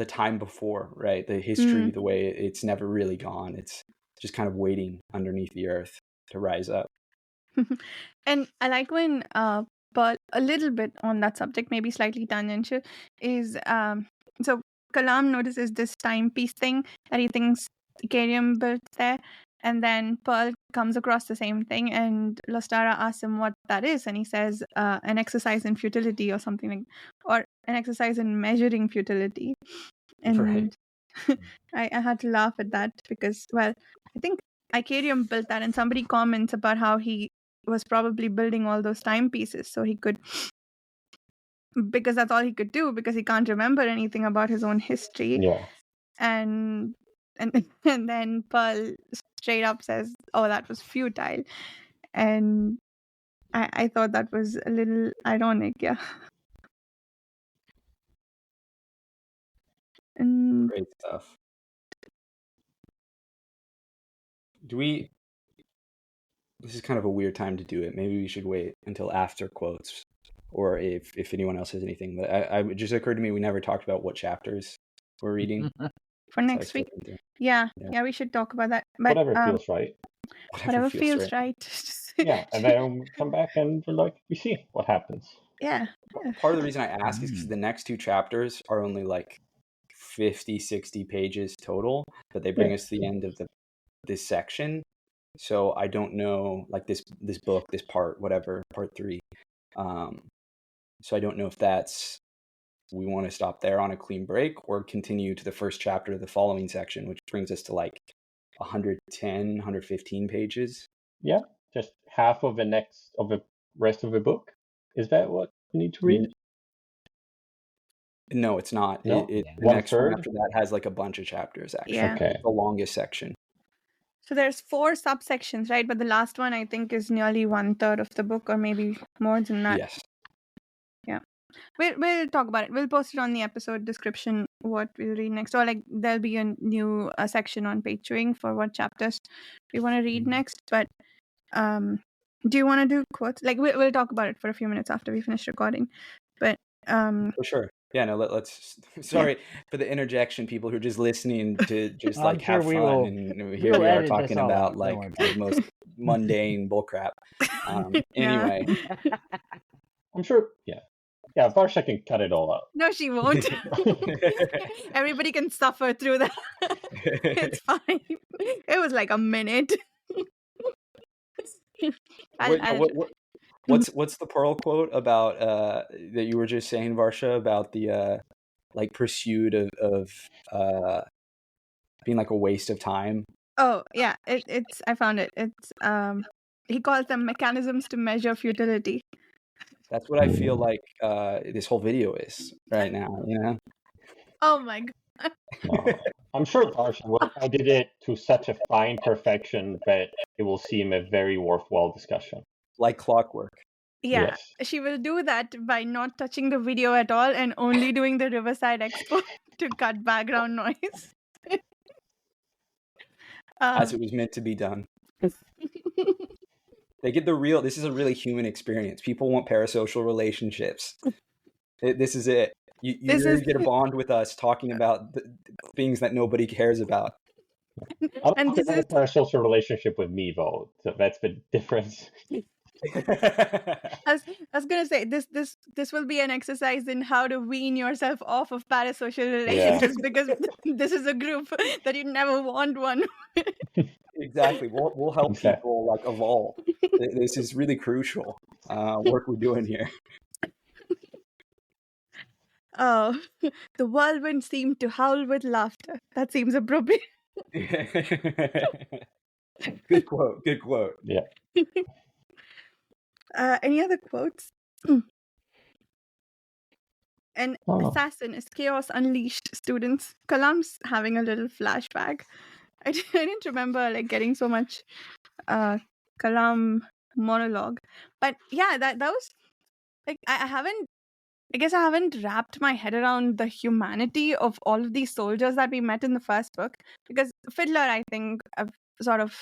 time before, right, the history, the way it's never really gone. It's just kind of waiting underneath the earth to rise up. And I like when but a little bit on that subject, maybe slightly tangential, is so Kalam notices this timepiece thing that he thinks Icarium built there, and then Pearl comes across the same thing, and Lostara asks him what that is, and he says an exercise in futility or something like, or an exercise in measuring futility. And I had to laugh at that because, well, I think Icarium built that, and somebody comments about how he was probably building all those timepieces so he could, because that's all he could do, because he can't remember anything about his own history. And then Pearl straight up says, oh, that was futile. And I thought that was a little ironic. And great stuff. This is kind of a weird time to do it. Maybe we should wait until after quotes, or if anyone else has anything. But it just occurred to me we never talked about what chapters we're reading for next week. Yeah, we should talk about that. But whatever feels right. Whatever feels right. Yeah, and then come back and we see what happens. Yeah. Part of the reason I ask is because the next 2 chapters are only like 50, 60 pages total, but they bring us to the end of this section. So I don't know, like this book, this part, whatever, part 3. So I don't know if we want to stop there on a clean break or continue to the first chapter of the following section, which brings us to like 110, 115 pages. Yeah, just half of the rest of the book. Is that what you need to read? No, it's not. No? The next one after that has like a bunch of chapters, actually. Yeah. Okay. It's the longest section. So there's 4 subsections, right? But the last one, I think, is nearly 1/3 of the book, or maybe more than that. Yes. Yeah. We'll talk about it. We'll post it on the episode description, what we'll read next. Or like there'll be a new section on page chewing for what chapters we want to read next. But do you want to do quotes? Like we'll talk about it for a few minutes after we finish recording. But for sure. Yeah, no, let's sorry for the interjection, people who are just listening to just like have fun, and here we are talking about like the most mundane bullcrap. Anyway. I'm sure, yeah, Varsha can cut it all out. No, she won't. Everybody can suffer through that. It's fine. It was like a minute. What's the Pearl quote about that you were just saying, Varsha, about the like pursuit of being like a waste of time? Oh yeah, it's I found it. It's he calls them mechanisms to measure futility. That's what I feel like this whole video is right now, Oh my god. No. I'm sure Varsha will edit it to such a fine perfection that it will seem a very worthwhile discussion. Like clockwork. Yeah, Yes. she will do that by not touching the video at all and only doing the Riverside Expo to cut background noise. As it was meant to be done. They get the real. This is a really human experience. People want parasocial relationships. This is it. You get a bond with us talking about the things that nobody cares about. I don't think a parasocial relationship with me, though. So that's the difference. I was gonna say this will be an exercise in how to wean yourself off of parasocial relationships because this is a group that you never want one. Exactly. We'll help people like evolve. This is really crucial work we're doing here. Oh, the whirlwind seemed to howl with laughter. That seems appropriate. Good quote. Good quote. Yeah. Any other quotes? An assassin is chaos unleashed, students. Kalam's having a little flashback. I didn't remember like getting so much Kalam monologue. But yeah, that was like I guess I haven't wrapped my head around the humanity of all of these soldiers that we met in the first book. Because Fiddler, I think, sort of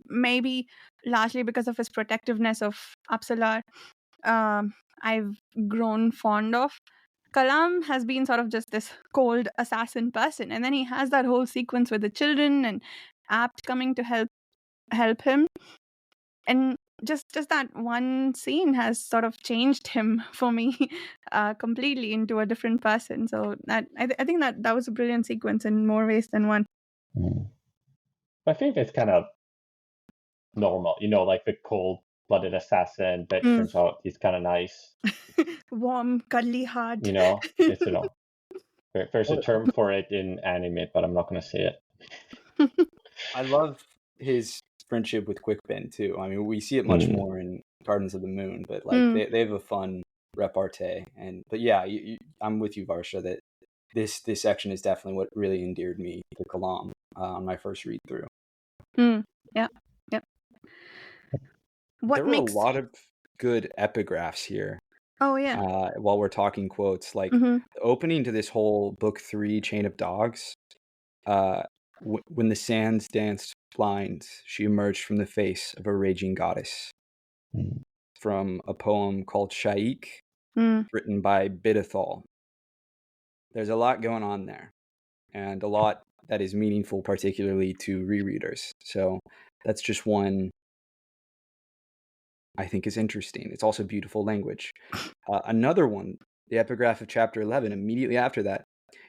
maybe largely because of his protectiveness of Apsalar, I've grown fond of. Kalam has been sort of just this cold assassin person, and then he has that whole sequence with the children and Apt coming to help him, and just that one scene has sort of changed him for me completely into a different person. So that I think that was a brilliant sequence in more ways than one. I think it's kind of normal, like the cold-blooded assassin, but turns out he's kind of nice. Warm, cuddly heart. It's, there's a term for it in anime, but I'm not going to say it. I love his friendship with Quickbend too. I mean, we see it much more in Gardens of the Moon, but like they have a fun repartee. But yeah, I'm with you, Varsha, that this section is definitely what really endeared me to Kalam on my first read through. Yeah. There were a lot of good epigraphs here. Oh yeah. While we're talking quotes, like the opening to this whole book 3, Chain of Dogs. When the sands danced blind, she emerged from the face of a raging goddess. From a poem called Shaik, written by Bidithal. There's a lot going on there, and a lot that is meaningful, particularly to rereaders. So that's just one I think is interesting. It's also beautiful language. Another one, the epigraph of chapter 11, immediately after that.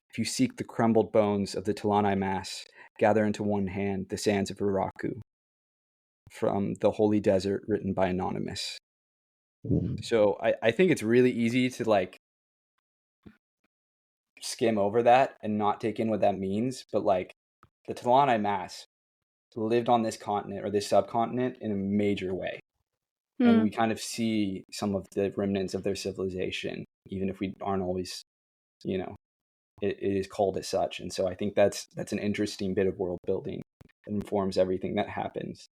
If you seek the crumbled bones of the T'lan Imass, gather into one hand the sands of Iraku. From The Holy Desert, written by Anonymous. So I think it's really easy to like skim over that and not take in what that means. But like the T'lan Imass lived on this continent or this subcontinent in a major way. And we kind of see some of the remnants of their civilization, even if we aren't always, it is called as such. And so I think that's an interesting bit of world building that informs everything that happens.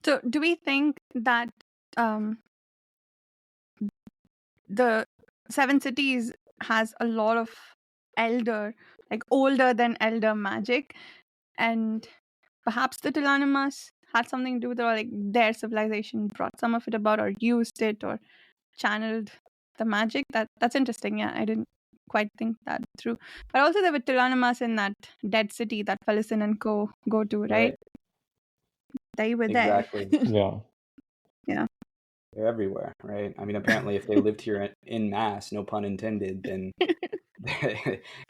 So do we think that the Seven Cities has a lot of older than elder magic, and perhaps the T'lan Imass had something to do with it, or like their civilization brought some of it about or used it or channeled the magic? That's interesting. Yeah, I didn't quite think that through. But also there were T'lan Imass in that dead city that Felicin and co go to, right? They were there. Exactly. Yeah. They're everywhere, right? I mean, apparently if they lived here in mass, no pun intended, then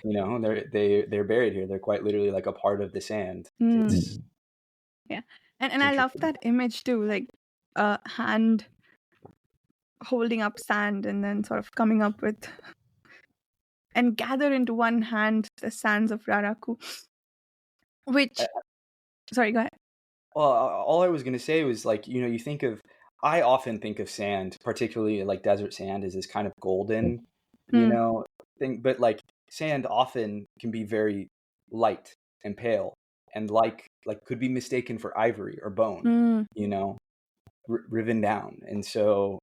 they're buried here. They're quite literally like a part of the sand. Yeah. And I love that image too, like a hand holding up sand and then sort of coming up with and gather into one hand the sands of Raraku. Which sorry, go ahead. Well, all I was going to say was like, I often think of sand, particularly like desert sand, as this kind of golden, thing. But like sand often can be very light and pale, and like could be mistaken for ivory or bone, riven down. And so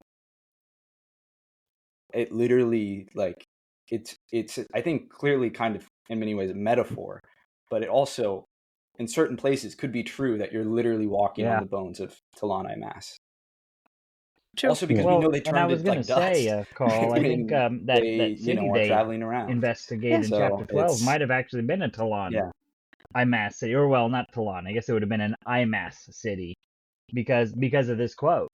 it literally, like, it's I think clearly kind of in many ways a metaphor, but it also in certain places could be true that you're literally walking on the bones of T'lan Imass. True. Also because we know they turned it like dust. Say, Carl, I think that they city are they traveling around. investigate in chapter 12 might have actually been a T'lan Imass city, or well, not T'lan. I guess it would have been an Imass city because of this quote.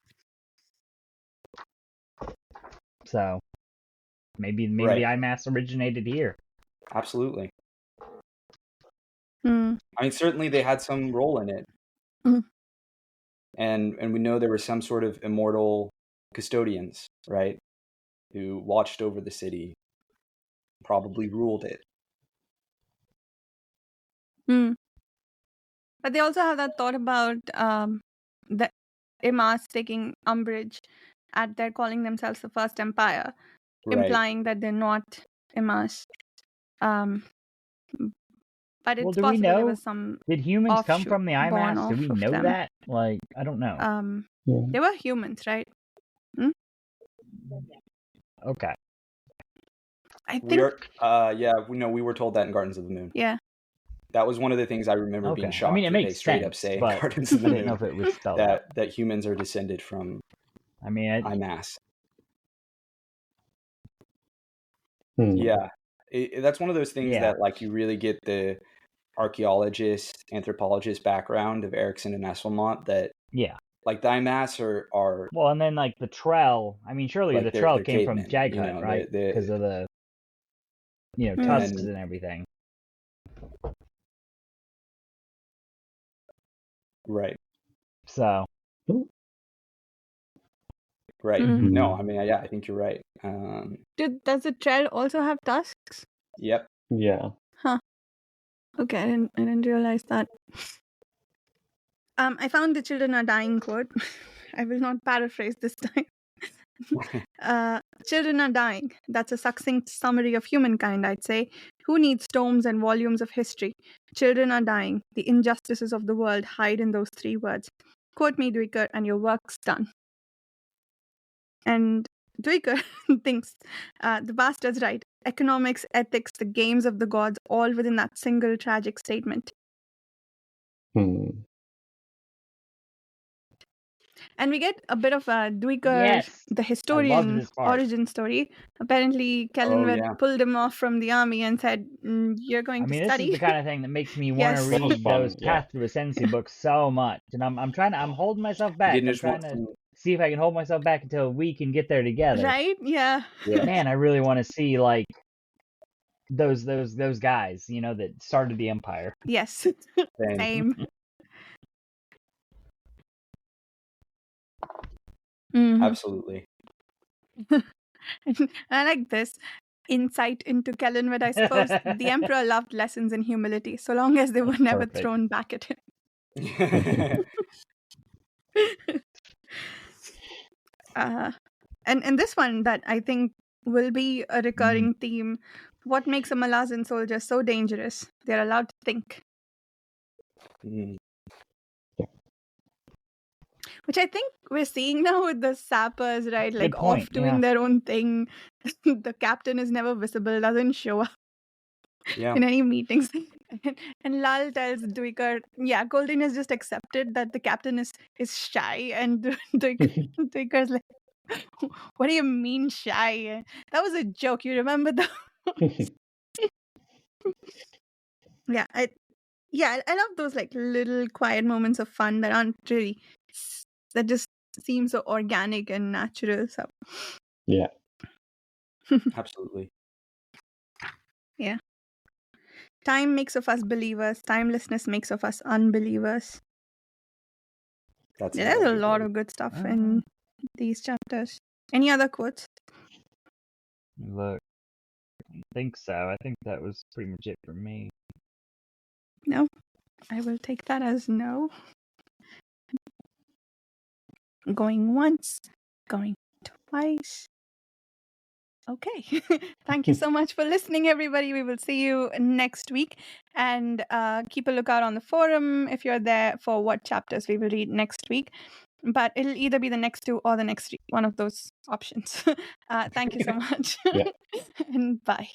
So maybe the Imass originated here. Absolutely. I mean, certainly they had some role in it. And we know there were some sort of immortal custodians, right, who watched over the city, probably ruled it. But they also have that thought about the Imass taking umbrage at their calling themselves the First Empire, implying that they're not Imass. But it's possible there was some. Did humans come from the Imass? Do we know that? Like, I don't know. They were humans, right? Okay. I think. We were told that in Gardens of the Moon. Yeah. That was one of the things I remember being shocked. I mean, it makes they straight sense, up say but Gardens of the Moon. I didn't know if it was spelled out. That humans are descended from. Imass. Yeah, that's one of those things that, like, you really get the archaeologist, anthropologist background of Erikson and Esselmont. That like the Imass are well, and then like the Trell. I mean, surely the Trell came from Jaghut, right? Because of the tusks and everything. Right. So. Right. No, I mean, I think you're right. Does the Trell also have tusks? Yep. Yeah. Huh. Okay, I didn't realize that. I found the "children are dying" quote. I will not paraphrase this time. Children are dying. That's a succinct summary of humankind, I'd say. Who needs tomes and volumes of history? Children are dying. The injustices of the world hide in those 3 words. Quote me, Duiker, and your work's done. And Duiker thinks the bastard's right. Economics, ethics, the games of the gods, all within that single tragic statement. And we get a bit of a Duiker, the historian origin story. Apparently, Kellen pulled him off from the army and said, "You're going to study." This is the kind of thing that makes me want to read those Path to Ascendancy books so much. And I'm holding myself back. I'm trying to see if I can hold myself back until we can get there together. Right? Yeah. Man, I really want to see like those guys, that started the Empire. Yes. Same. Absolutely. I like this insight into Kellen, but I suppose the Emperor loved lessons in humility, so long as they were never thrown back at him. And this one that I think will be a recurring theme. What makes a Malazan soldier so dangerous? They're allowed to think. Which I think we're seeing now with the sappers, right? Like off doing their own thing. The captain is never visible, doesn't show up in any meetings. And Lal tells Duiker, Golden has just accepted that the captain is shy. And Duiker's like, what do you mean shy? That was a joke. You remember that? I love those like little quiet moments of fun that aren't really, that just seem so organic and natural. So absolutely. Yeah. Time makes of us believers. Timelessness makes of us unbelievers. There's a lot of good stuff in these chapters. Any other quotes? Look, I don't think so. I think that was pretty much it for me. No, I will take that as no. Going once, going twice. Okay. Thank you so much for listening, everybody. We will see you next week. And keep a lookout on the forum if you're there for what chapters we will read next week. But it'll either be the next 2 or the next 3, one of those options. Thank you so much. Yeah. And bye.